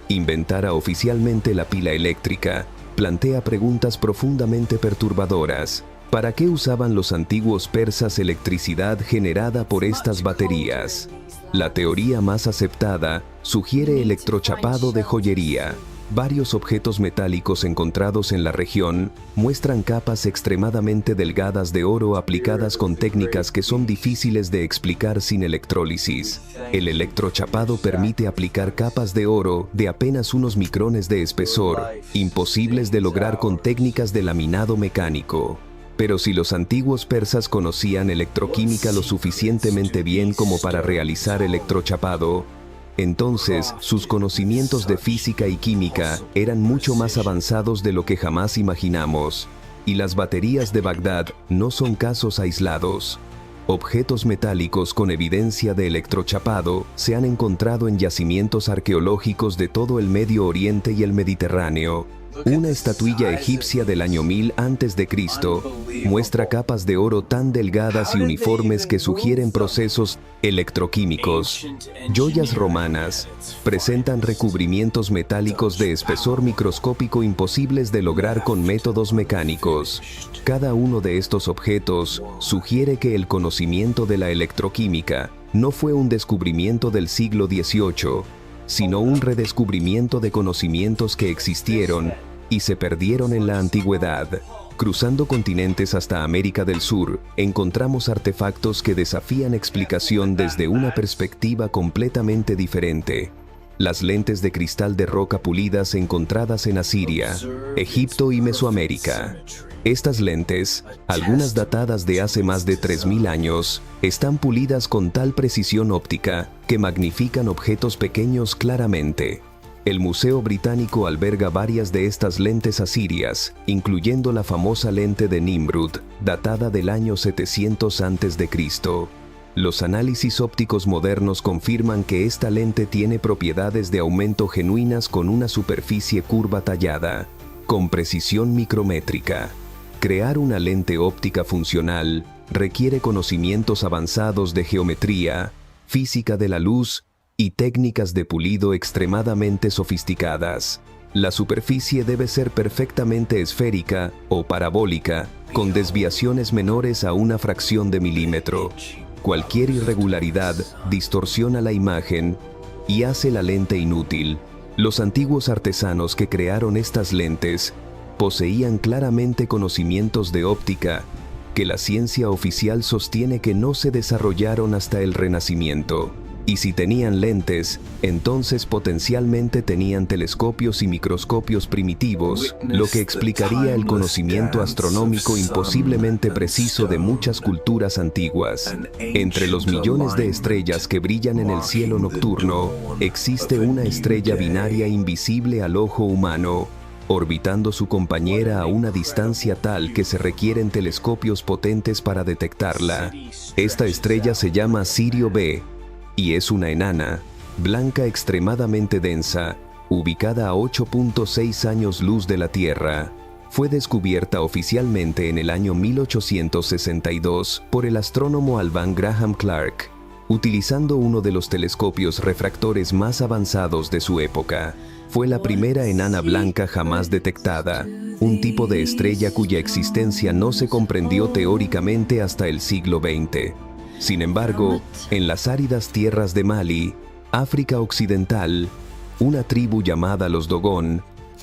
inventara oficialmente la pila eléctrica, plantea preguntas profundamente perturbadoras. ¿Para qué usaban los antiguos persas electricidad generada por estas baterías? La teoría más aceptada sugiere electrochapado de joyería. Varios objetos metálicos encontrados en la región muestran capas extremadamente delgadas de oro aplicadas con técnicas que son difíciles de explicar sin electrólisis. El electrochapado permite aplicar capas de oro de apenas unos micrones de espesor, imposibles de lograr con técnicas de laminado mecánico. Pero si los antiguos persas conocían electroquímica lo suficientemente bien como para realizar electrochapado, entonces sus conocimientos de física y química eran mucho más avanzados de lo que jamás imaginamos. Y las baterías de Bagdad no son casos aislados. Objetos metálicos con evidencia de electrochapado se han encontrado en yacimientos arqueológicos de todo el Medio Oriente y el Mediterráneo. Una estatuilla egipcia del año 1000 a.C. muestra capas de oro tan delgadas y uniformes que sugieren procesos electroquímicos. Joyas romanas presentan recubrimientos metálicos de espesor microscópico imposibles de lograr con métodos mecánicos. Cada uno de estos objetos sugiere que el conocimiento de la electroquímica no fue un descubrimiento del siglo XVIII, sino un redescubrimiento de conocimientos que existieron y se perdieron en la antigüedad. Cruzando continentes hasta América del Sur, encontramos artefactos que desafían explicación desde una perspectiva completamente diferente. Las lentes de cristal de roca pulidas encontradas en Asiria, Egipto y Mesoamérica. Estas lentes, algunas datadas de hace más de 3000 años, están pulidas con tal precisión óptica que magnifican objetos pequeños claramente. El Museo Británico alberga varias de estas lentes asirias, incluyendo la famosa lente de Nimrud, datada del año 700 a.C. Los análisis ópticos modernos confirman que esta lente tiene propiedades de aumento genuinas con una superficie curva tallada, con precisión micrométrica. Crear una lente óptica funcional requiere conocimientos avanzados de geometría, física de la luz y técnicas de pulido extremadamente sofisticadas. La superficie debe ser perfectamente esférica o parabólica, con desviaciones menores a una fracción de milímetro. Cualquier irregularidad distorsiona la imagen y hace la lente inútil. Los antiguos artesanos que crearon estas lentes poseían claramente conocimientos de óptica que la ciencia oficial sostiene que no se desarrollaron hasta el Renacimiento. Y si tenían lentes, entonces potencialmente tenían telescopios y microscopios primitivos, lo que explicaría el conocimiento astronómico imposiblemente preciso de muchas culturas antiguas. Entre los millones de estrellas que brillan en el cielo nocturno, existe una estrella binaria invisible al ojo humano, orbitando su compañera a una distancia tal que se requieren telescopios potentes para detectarla. Esta estrella se llama Sirio B, y es una enana, blanca extremadamente densa, ubicada a 8.6 años luz de la Tierra. Fue descubierta oficialmente en el año 1862 por el astrónomo Alvan Graham Clark, utilizando uno de los telescopios refractores más avanzados de su época. Fue la primera enana blanca jamás detectada, un tipo de estrella cuya existencia no se comprendió teóricamente hasta el siglo XX. Sin embargo, en las áridas tierras de Mali, África Occidental, una tribu llamada los Dogon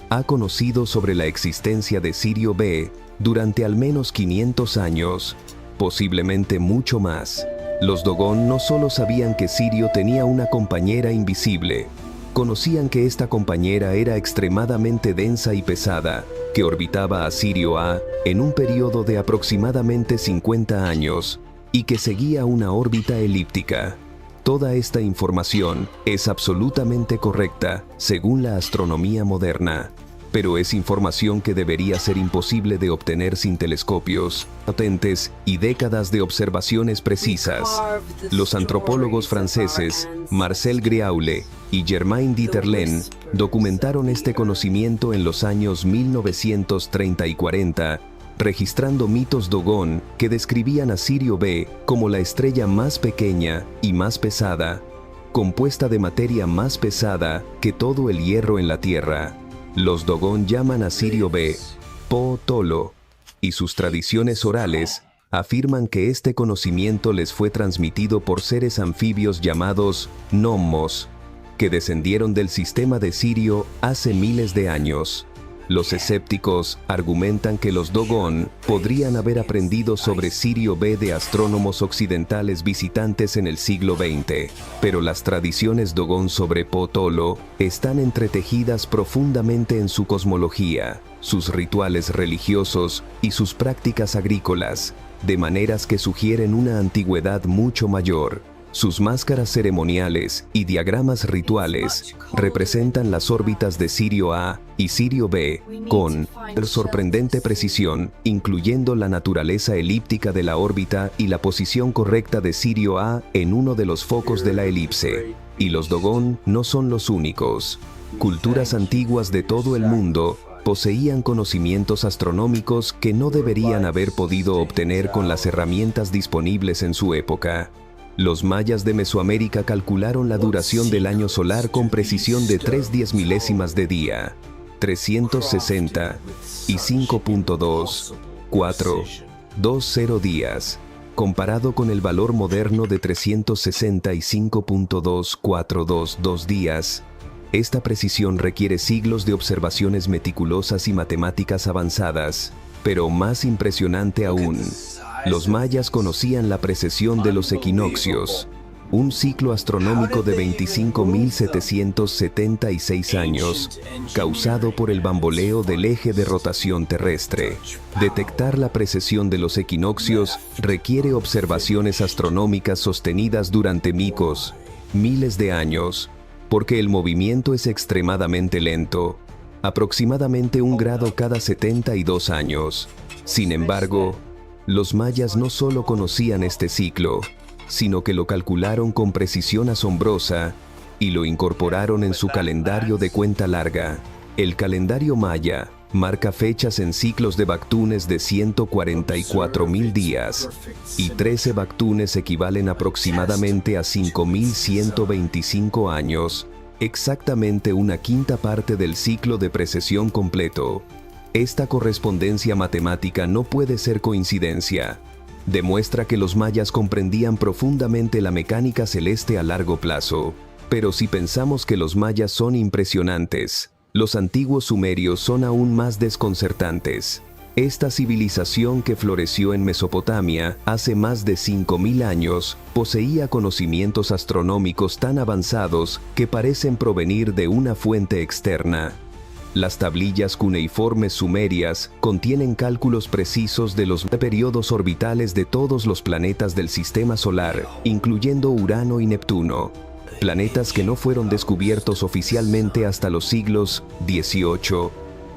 ha conocido sobre la existencia de Sirio B durante al menos 500 años, posiblemente mucho más. Los Dogon no solo sabían que Sirio tenía una compañera invisible, conocían que esta compañera era extremadamente densa y pesada, que orbitaba a Sirio A en un periodo de aproximadamente 50 años, y que seguía una órbita elíptica. Toda esta información es absolutamente correcta según la astronomía moderna, pero es información que debería ser imposible de obtener sin telescopios potentes y décadas de observaciones precisas. Los antropólogos franceses Marcel Griaule y Germain Dieterlen documentaron este conocimiento en los años 1930 y 40, registrando mitos Dogon que describían a Sirio B como la estrella más pequeña y más pesada, compuesta de materia más pesada que todo el hierro en la Tierra. Los Dogon llaman a Sirio B Po Tolo, y sus tradiciones orales afirman que este conocimiento les fue transmitido por seres anfibios llamados gnomos. que descendieron del sistema de Sirio hace miles de años. Los escépticos argumentan que los Dogon podrían haber aprendido sobre Sirio B de astrónomos occidentales visitantes en el siglo XX, pero las tradiciones Dogon sobre Potolo están entretejidas profundamente en su cosmología, sus rituales religiosos y sus prácticas agrícolas, de maneras que sugieren una antigüedad mucho mayor. Sus máscaras ceremoniales y diagramas rituales representan las órbitas de Sirio A y Sirio B con sorprendente precisión, incluyendo la naturaleza elíptica de la órbita y la posición correcta de Sirio A en uno de los focos de la elipse. Y los Dogon no son los únicos. Culturas antiguas de todo el mundo poseían conocimientos astronómicos que no deberían haber podido obtener con las herramientas disponibles en su época. Los mayas de Mesoamérica calcularon la duración del año solar con precisión de 3/10 de día, 360 y 5.2420 días, comparado con el valor moderno de 365.2422 días. Esta precisión requiere siglos de observaciones meticulosas y matemáticas avanzadas, pero más impresionante aún, los mayas conocían la precesión de los equinoccios, un ciclo astronómico de 25.776 años, causado por el bamboleo del eje de rotación terrestre. Detectar la precesión de los equinoccios requiere observaciones astronómicas sostenidas durante miles de años, porque el movimiento es extremadamente lento, aproximadamente 1 grado cada 72 años. Sin embargo, los mayas no solo conocían este ciclo, sino que lo calcularon con precisión asombrosa y lo incorporaron en su calendario de cuenta larga. El calendario maya marca fechas en ciclos de Bactunes de 144.000 días, y 13 Bactunes equivalen aproximadamente a 5.125 años, exactamente 1/5 parte del ciclo de precesión completo. Esta correspondencia matemática no puede ser coincidencia. Demuestra que los mayas comprendían profundamente la mecánica celeste a largo plazo. Pero si pensamos que los mayas son impresionantes, los antiguos sumerios son aún más desconcertantes. Esta civilización que floreció en Mesopotamia hace más de 5.000 años poseía conocimientos astronómicos tan avanzados que parecen provenir de una fuente externa. Las tablillas cuneiformes sumerias contienen cálculos precisos de los periodos orbitales de todos los planetas del Sistema Solar, incluyendo Urano y Neptuno, planetas que no fueron descubiertos oficialmente hasta los siglos XVIII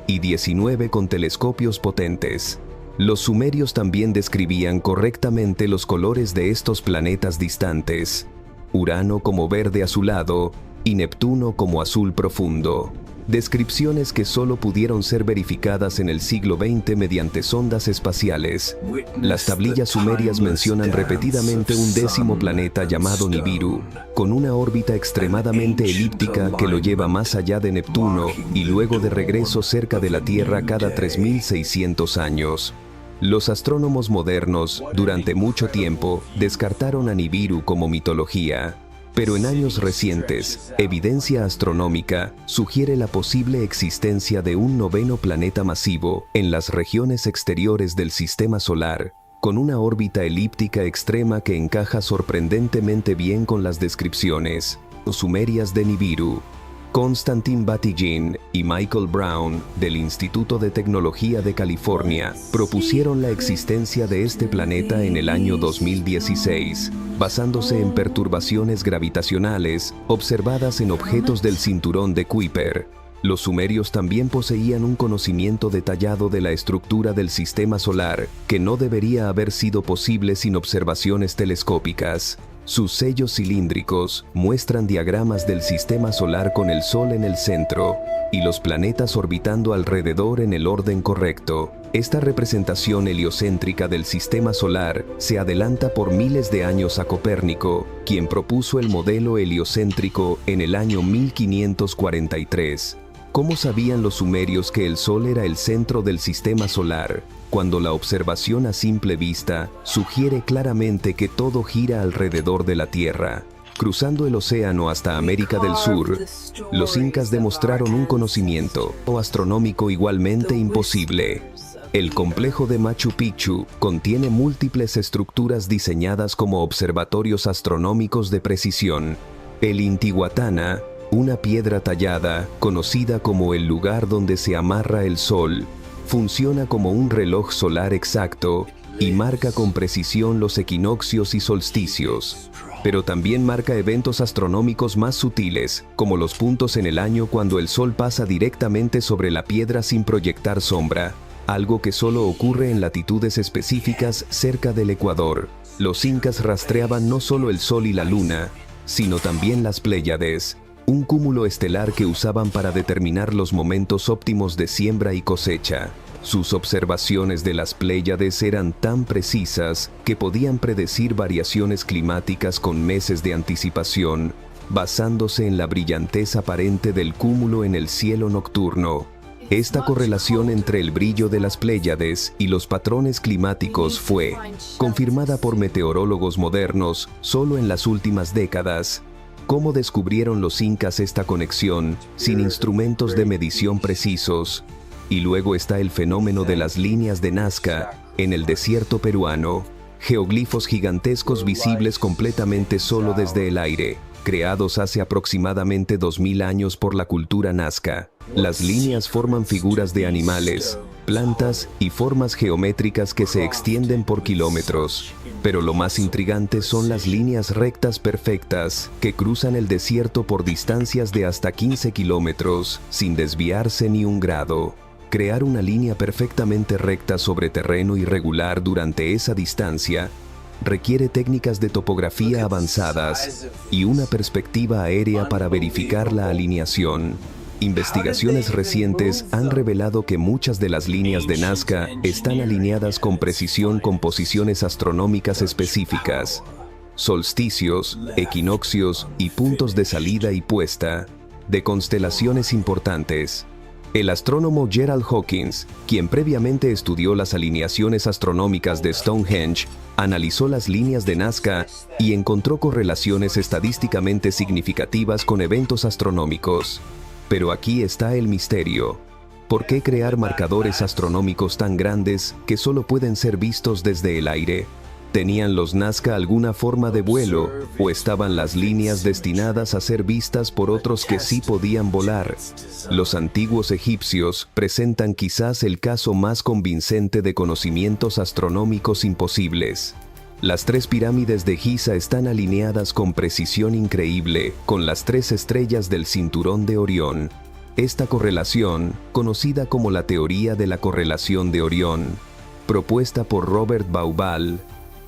y XIX con telescopios potentes. Los sumerios también describían correctamente los colores de estos planetas distantes, Urano como verde azulado y Neptuno como azul profundo. Descripciones que solo pudieron ser verificadas en el siglo XX mediante sondas espaciales. Las tablillas sumerias mencionan repetidamente un 10º planeta llamado Nibiru, con una órbita extremadamente elíptica que lo lleva más allá de Neptuno y luego de regreso cerca de la Tierra cada 3.600 años. Los astrónomos modernos, durante mucho tiempo, descartaron a Nibiru como mitología. Pero en años recientes, evidencia astronómica sugiere la posible existencia de un 9º planeta masivo en las regiones exteriores del Sistema Solar, con una órbita elíptica extrema que encaja sorprendentemente bien con las descripciones sumerias de Nibiru. Konstantin Batygin y Michael Brown, del Instituto de Tecnología de California, propusieron la existencia de este planeta en el año 2016, basándose en perturbaciones gravitacionales observadas en objetos del cinturón de Kuiper. Los sumerios también poseían un conocimiento detallado de la estructura del Sistema Solar, que no debería haber sido posible sin observaciones telescópicas. Sus sellos cilíndricos muestran diagramas del Sistema Solar con el Sol en el centro y los planetas orbitando alrededor en el orden correcto. Esta representación heliocéntrica del Sistema Solar se adelanta por miles de años a Copérnico, quien propuso el modelo heliocéntrico en el año 1543. ¿Cómo sabían los sumerios que el Sol era el centro del Sistema Solar, cuando la observación a simple vista sugiere claramente que todo gira alrededor de la Tierra? Cruzando el océano hasta América del Sur, los incas demostraron un conocimiento astronómico igualmente imposible. El complejo de Machu Picchu contiene múltiples estructuras diseñadas como observatorios astronómicos de precisión. El Intihuatana, una piedra tallada, conocida como el lugar donde se amarra el sol, funciona como un reloj solar exacto y marca con precisión los equinoccios y solsticios. Pero también marca eventos astronómicos más sutiles, como los puntos en el año cuando el sol pasa directamente sobre la piedra sin proyectar sombra, algo que solo ocurre en latitudes específicas cerca del Ecuador. Los incas rastreaban no solo el sol y la luna, sino también las Pléyades, un cúmulo estelar que usaban para determinar los momentos óptimos de siembra y cosecha. Sus observaciones de las Pléyades eran tan precisas que podían predecir variaciones climáticas con meses de anticipación, basándose en la brillantez aparente del cúmulo en el cielo nocturno. Esta correlación entre el brillo de las Pléyades y los patrones climáticos fue confirmada por meteorólogos modernos solo en las últimas décadas. ¿Cómo descubrieron los incas esta conexión sin instrumentos de medición precisos? Y luego está el fenómeno de las líneas de Nazca en el desierto peruano, geoglifos gigantescos visibles completamente solo desde el aire, creados hace aproximadamente 2000 años por la cultura Nazca. Las líneas forman figuras de animales, plantas y formas geométricas que se extienden por kilómetros. Pero lo más intrigante son las líneas rectas perfectas que cruzan el desierto por distancias de hasta 15 kilómetros sin desviarse ni un grado. Crear una línea perfectamente recta sobre terreno irregular durante esa distancia requiere técnicas de topografía avanzadas y una perspectiva aérea para verificar la alineación. Investigaciones recientes han revelado que muchas de las líneas de Nazca están alineadas con precisión con posiciones astronómicas específicas, solsticios, equinoccios y puntos de salida y puesta de constelaciones importantes. El astrónomo Gerald Hawkins, quien previamente estudió las alineaciones astronómicas de Stonehenge, analizó las líneas de Nazca y encontró correlaciones estadísticamente significativas con eventos astronómicos. Pero aquí está el misterio. ¿Por qué crear marcadores astronómicos tan grandes que solo pueden ser vistos desde el aire? ¿Tenían los Nazca alguna forma de vuelo o estaban las líneas destinadas a ser vistas por otros que sí podían volar? Los antiguos egipcios presentan quizás el caso más convincente de conocimientos astronómicos imposibles. Las 3 pirámides de Giza están alineadas con precisión increíble con las 3 estrellas del cinturón de Orión. Esta correlación, conocida como la teoría de la correlación de Orión, propuesta por Robert Bauval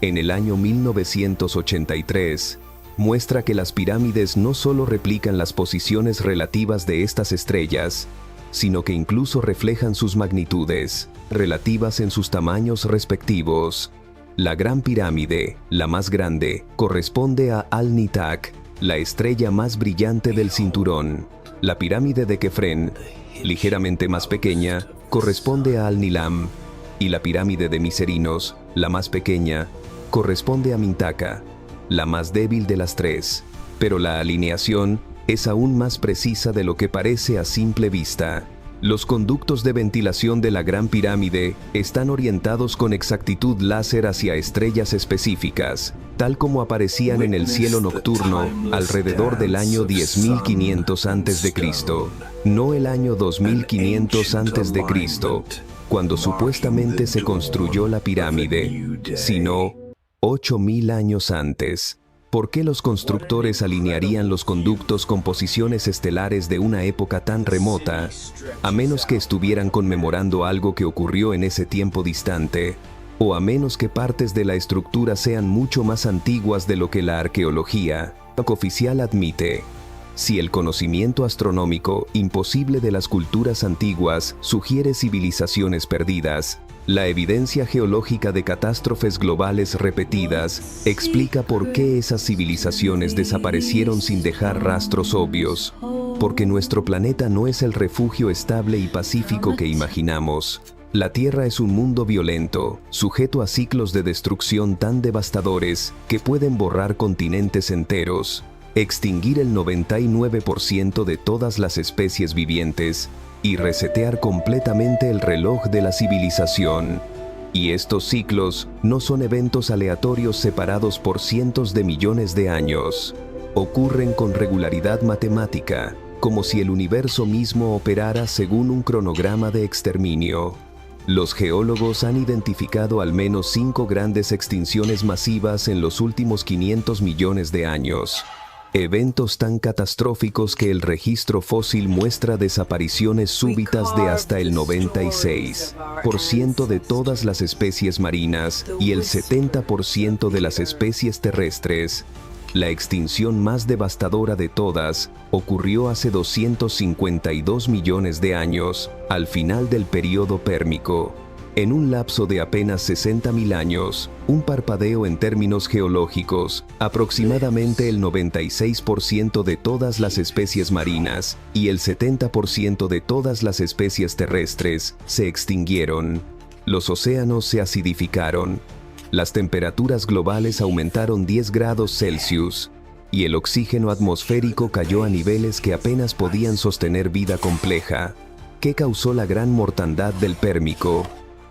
en el año 1983, muestra que las pirámides no solo replican las posiciones relativas de estas estrellas, sino que incluso reflejan sus magnitudes relativas en sus tamaños respectivos. La Gran Pirámide, la más grande, corresponde a Al-Nitak, la estrella más brillante del cinturón. La pirámide de Kefren, ligeramente más pequeña, corresponde a Al-Nilam, y la pirámide de Miserinos, la más pequeña, corresponde a Mintaka, la más débil de las 3. Pero la alineación es aún más precisa de lo que parece a simple vista. Los conductos de ventilación de la Gran Pirámide están orientados con exactitud láser hacia estrellas específicas, tal como aparecían en el cielo nocturno alrededor del año 10.500 a.C., no el año 2500 a.C., cuando supuestamente se construyó la pirámide, sino 8000 años antes. ¿Por qué los constructores alinearían los conductos con posiciones estelares de una época tan remota, a menos que estuvieran conmemorando algo que ocurrió en ese tiempo distante, o a menos que partes de la estructura sean mucho más antiguas de lo que la arqueología oficial admite? Si el conocimiento astronómico imposible de las culturas antiguas sugiere civilizaciones perdidas, la evidencia geológica de catástrofes globales repetidas explica por qué esas civilizaciones desaparecieron sin dejar rastros obvios. Porque nuestro planeta no es el refugio estable y pacífico que imaginamos. La Tierra es un mundo violento, sujeto a ciclos de destrucción tan devastadores que pueden borrar continentes enteros. extinguir el 99% de todas las especies vivientes y resetear completamente el reloj de la civilización. Y estos ciclos no son eventos aleatorios separados por cientos de millones de años. Ocurren con regularidad matemática, como si el universo mismo operara según un cronograma de exterminio. Los geólogos han identificado al menos 5 grandes extinciones masivas en los últimos 500 millones de años. Eventos tan catastróficos que el registro fósil muestra desapariciones súbitas de hasta el 96% de todas las especies marinas y el 70% de las especies terrestres. La extinción más devastadora de todas ocurrió hace 252 millones de años, al final del período pérmico. En un lapso de apenas 60.000 años, un parpadeo en términos geológicos, aproximadamente el 96% de todas las especies marinas y el 70% de todas las especies terrestres se extinguieron. Los océanos se acidificaron. Las temperaturas globales aumentaron 10 grados Celsius y el oxígeno atmosférico cayó a niveles que apenas podían sostener vida compleja. ¿Qué causó la gran mortandad del Pérmico?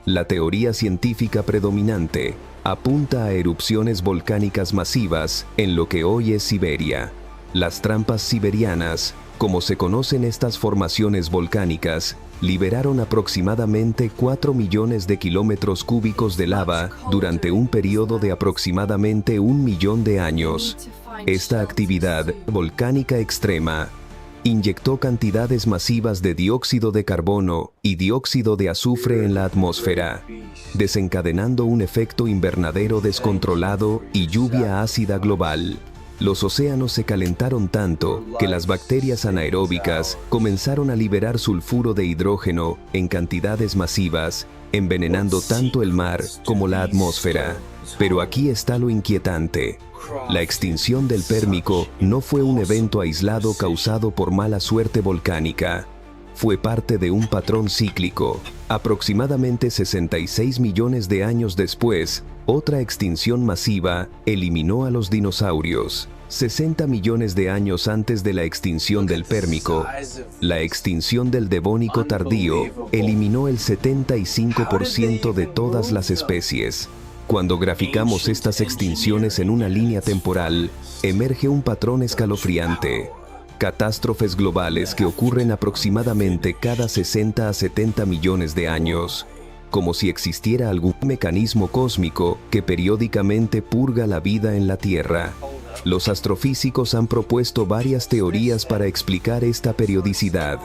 La teoría científica predominante apunta a erupciones volcánicas masivas en lo que hoy es Siberia. Las trampas siberianas, como se conocen estas formaciones volcánicas, liberaron aproximadamente 4 millones de kilómetros cúbicos de lava durante un periodo de aproximadamente 1 millón de años. Esta actividad volcánica extrema inyectó cantidades masivas de dióxido de carbono y dióxido de azufre en la atmósfera, desencadenando un efecto invernadero descontrolado y lluvia ácida global. Los océanos se calentaron tanto que las bacterias anaeróbicas comenzaron a liberar sulfuro de hidrógeno en cantidades masivas, envenenando tanto el mar como la atmósfera. Pero aquí está lo inquietante. La extinción del Pérmico no fue un evento aislado causado por mala suerte volcánica. Fue parte de un patrón cíclico. Aproximadamente 66 millones de años después, otra extinción masiva eliminó a los dinosaurios. 60 millones de años antes de la extinción del Pérmico, la extinción del Devónico tardío eliminó el 75% de todas las especies. Cuando graficamos estas extinciones en una línea temporal, emerge un patrón escalofriante. Catástrofes globales que ocurren aproximadamente cada 60 a 70 millones de años, como si existiera algún mecanismo cósmico que periódicamente purga la vida en la Tierra. Los astrofísicos han propuesto varias teorías para explicar esta periodicidad.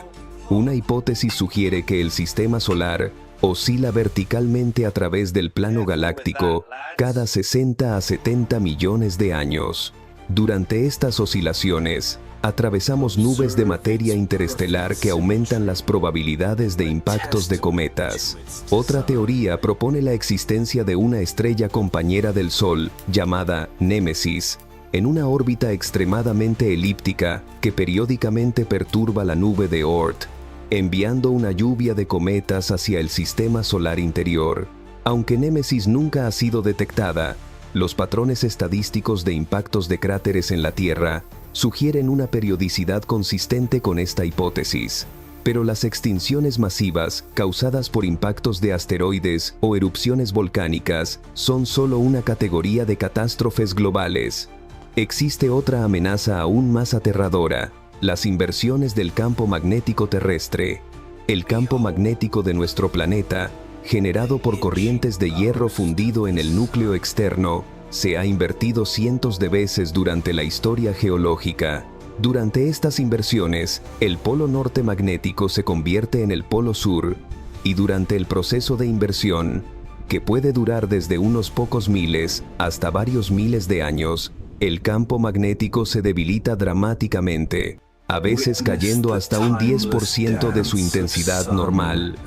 Una hipótesis sugiere que el sistema solar oscila verticalmente a través del plano galáctico cada 60 a 70 millones de años. Durante estas oscilaciones, atravesamos nubes de materia interestelar que aumentan las probabilidades de impactos de cometas. Otra teoría propone la existencia de una estrella compañera del Sol, llamada Némesis, en una órbita extremadamente elíptica que periódicamente perturba la nube de Oort, enviando una lluvia de cometas hacia el sistema solar interior. Aunque Némesis nunca ha sido detectada, los patrones estadísticos de impactos de cráteres en la Tierra sugieren una periodicidad consistente con esta hipótesis. Pero las extinciones masivas causadas por impactos de asteroides o erupciones volcánicas son solo una categoría de catástrofes globales. Existe otra amenaza aún más aterradora: las inversiones del campo magnético terrestre. El campo magnético de nuestro planeta, generado por corrientes de hierro fundido en el núcleo externo, se ha invertido cientos de veces durante la historia geológica. Durante estas inversiones, el polo norte magnético se convierte en el polo sur, y durante el proceso de inversión, que puede durar desde unos pocos miles hasta varios miles de años, el campo magnético se debilita dramáticamente, a veces cayendo hasta un 10% de su intensidad normal.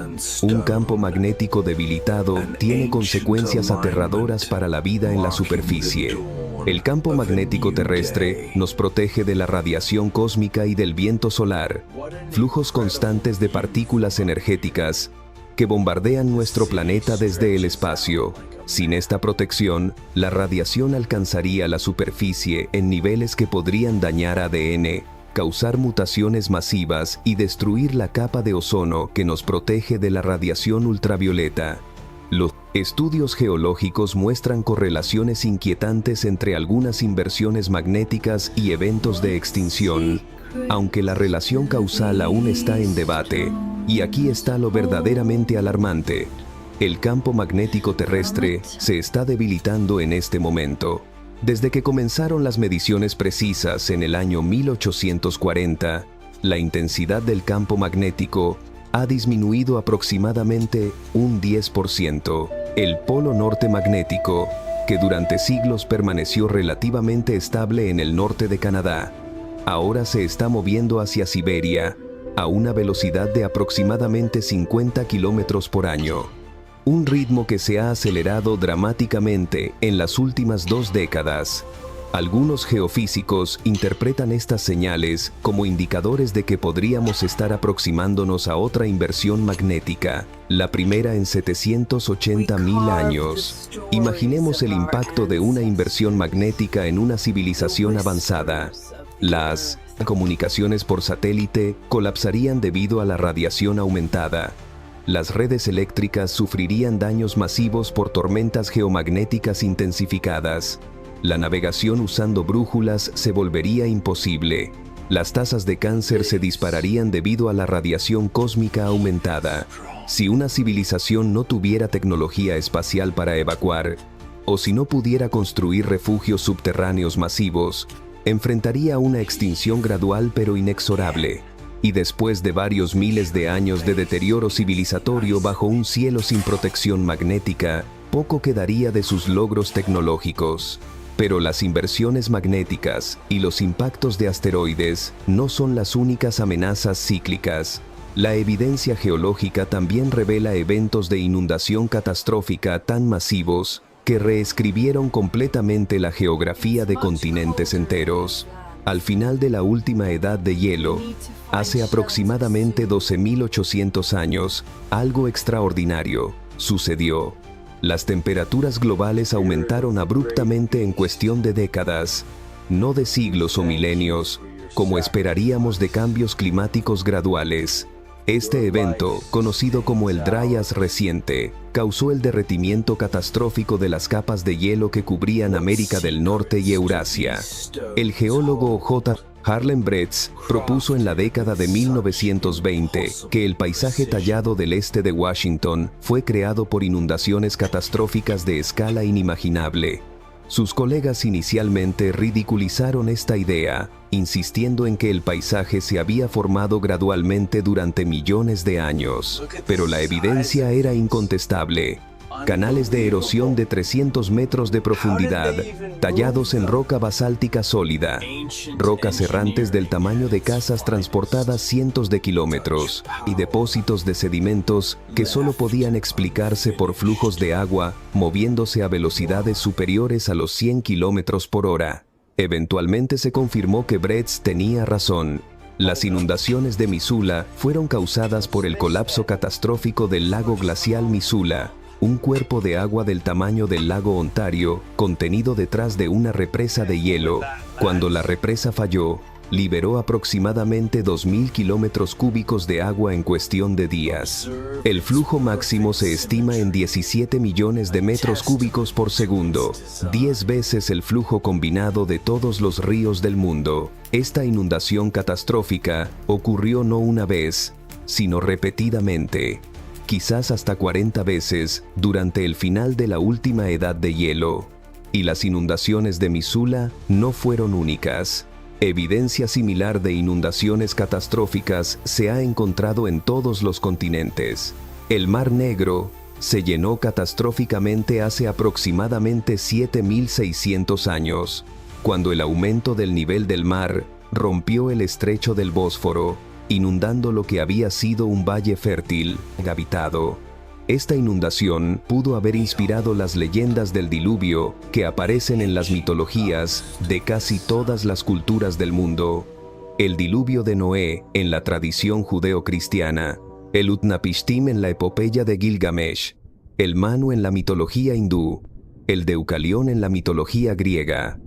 Un campo magnético debilitado tiene consecuencias aterradoras para la vida en la superficie. El campo magnético terrestre nos protege de la radiación cósmica y del viento solar. Flujos constantes de partículas energéticas que bombardean nuestro planeta desde el espacio. Sin esta protección, la radiación alcanzaría la superficie en niveles que podrían dañar ADN, causar mutaciones masivas y destruir la capa de ozono que nos protege de la radiación ultravioleta. Los estudios geológicos muestran correlaciones inquietantes entre algunas inversiones magnéticas y eventos de extinción, aunque la relación causal aún está en debate, y aquí está lo verdaderamente alarmante. El campo magnético terrestre se está debilitando en este momento. Desde que comenzaron las mediciones precisas en el año 1840, la intensidad del campo magnético ha disminuido aproximadamente un 10%. El polo norte magnético, que durante siglos permaneció relativamente estable en el norte de Canadá, ahora se está moviendo hacia Siberia a una velocidad de aproximadamente 50 kilómetros por año. Un ritmo que se ha acelerado dramáticamente en las últimas 2 décadas. Algunos geofísicos interpretan estas señales como indicadores de que podríamos estar aproximándonos a otra inversión magnética, la primera en 780.000 años. Imaginemos el impacto de una inversión magnética en una civilización avanzada. Las comunicaciones por satélite colapsarían debido a la radiación aumentada. Las redes eléctricas sufrirían daños masivos por tormentas geomagnéticas intensificadas. La navegación usando brújulas se volvería imposible. Las tasas de cáncer se dispararían debido a la radiación cósmica aumentada. Si una civilización no tuviera tecnología espacial para evacuar, o si no pudiera construir refugios subterráneos masivos, enfrentaría una extinción gradual pero inexorable. Y después de varios miles de años de deterioro civilizatorio bajo un cielo sin protección magnética, poco quedaría de sus logros tecnológicos. Pero las inversiones magnéticas y los impactos de asteroides no son las únicas amenazas cíclicas. La evidencia geológica también revela eventos de inundación catastrófica tan masivos que reescribieron completamente la geografía de continentes enteros. Al final de la última edad de hielo, hace aproximadamente 12.800 años, algo extraordinario sucedió. Las temperaturas globales aumentaron abruptamente en cuestión de décadas, no de siglos o milenios, como esperaríamos de cambios climáticos graduales. Este evento, conocido como el Dryas reciente, causó el derretimiento catastrófico de las capas de hielo que cubrían América del Norte y Eurasia. El geólogo J. Harlem Bretz propuso en la década de 1920 que el paisaje tallado del este de Washington fue creado por inundaciones catastróficas de escala inimaginable. Sus colegas inicialmente ridiculizaron esta idea, insistiendo en que el paisaje se había formado gradualmente durante millones de años, pero la evidencia era incontestable. Canales de erosión de 300 metros de profundidad, tallados en roca basáltica sólida, rocas errantes del tamaño de casas transportadas cientos de kilómetros, y depósitos de sedimentos que solo podían explicarse por flujos de agua moviéndose a velocidades superiores a los 100 kilómetros por hora. Eventualmente se confirmó que Bretz tenía razón. Las inundaciones de Missoula fueron causadas por el colapso catastrófico del lago glacial Missoula, un cuerpo de agua del tamaño del lago Ontario, contenido detrás de una represa de hielo. Cuando la represa falló, liberó aproximadamente 2.000 kilómetros cúbicos de agua en cuestión de días. El flujo máximo se estima en 17 millones de metros cúbicos por segundo, 10 veces el flujo combinado de todos los ríos del mundo. Esta inundación catastrófica ocurrió no una vez, sino repetidamente. Quizás hasta 40 veces durante el final de la última edad de hielo. Y las inundaciones de Missoula no fueron únicas. Evidencia similar de inundaciones catastróficas se ha encontrado en todos los continentes. El Mar Negro se llenó catastróficamente hace aproximadamente 7.600 años, cuando el aumento del nivel del mar rompió el estrecho del Bósforo, inundando lo que había sido un valle fértil, habitado. Esta inundación pudo haber inspirado las leyendas del diluvio que aparecen en las mitologías de casi todas las culturas del mundo. El diluvio de Noé, en la tradición judeocristiana, el Utnapishtim en la epopeya de Gilgamesh, el Manu en la mitología hindú, el Deucalión en la mitología griega.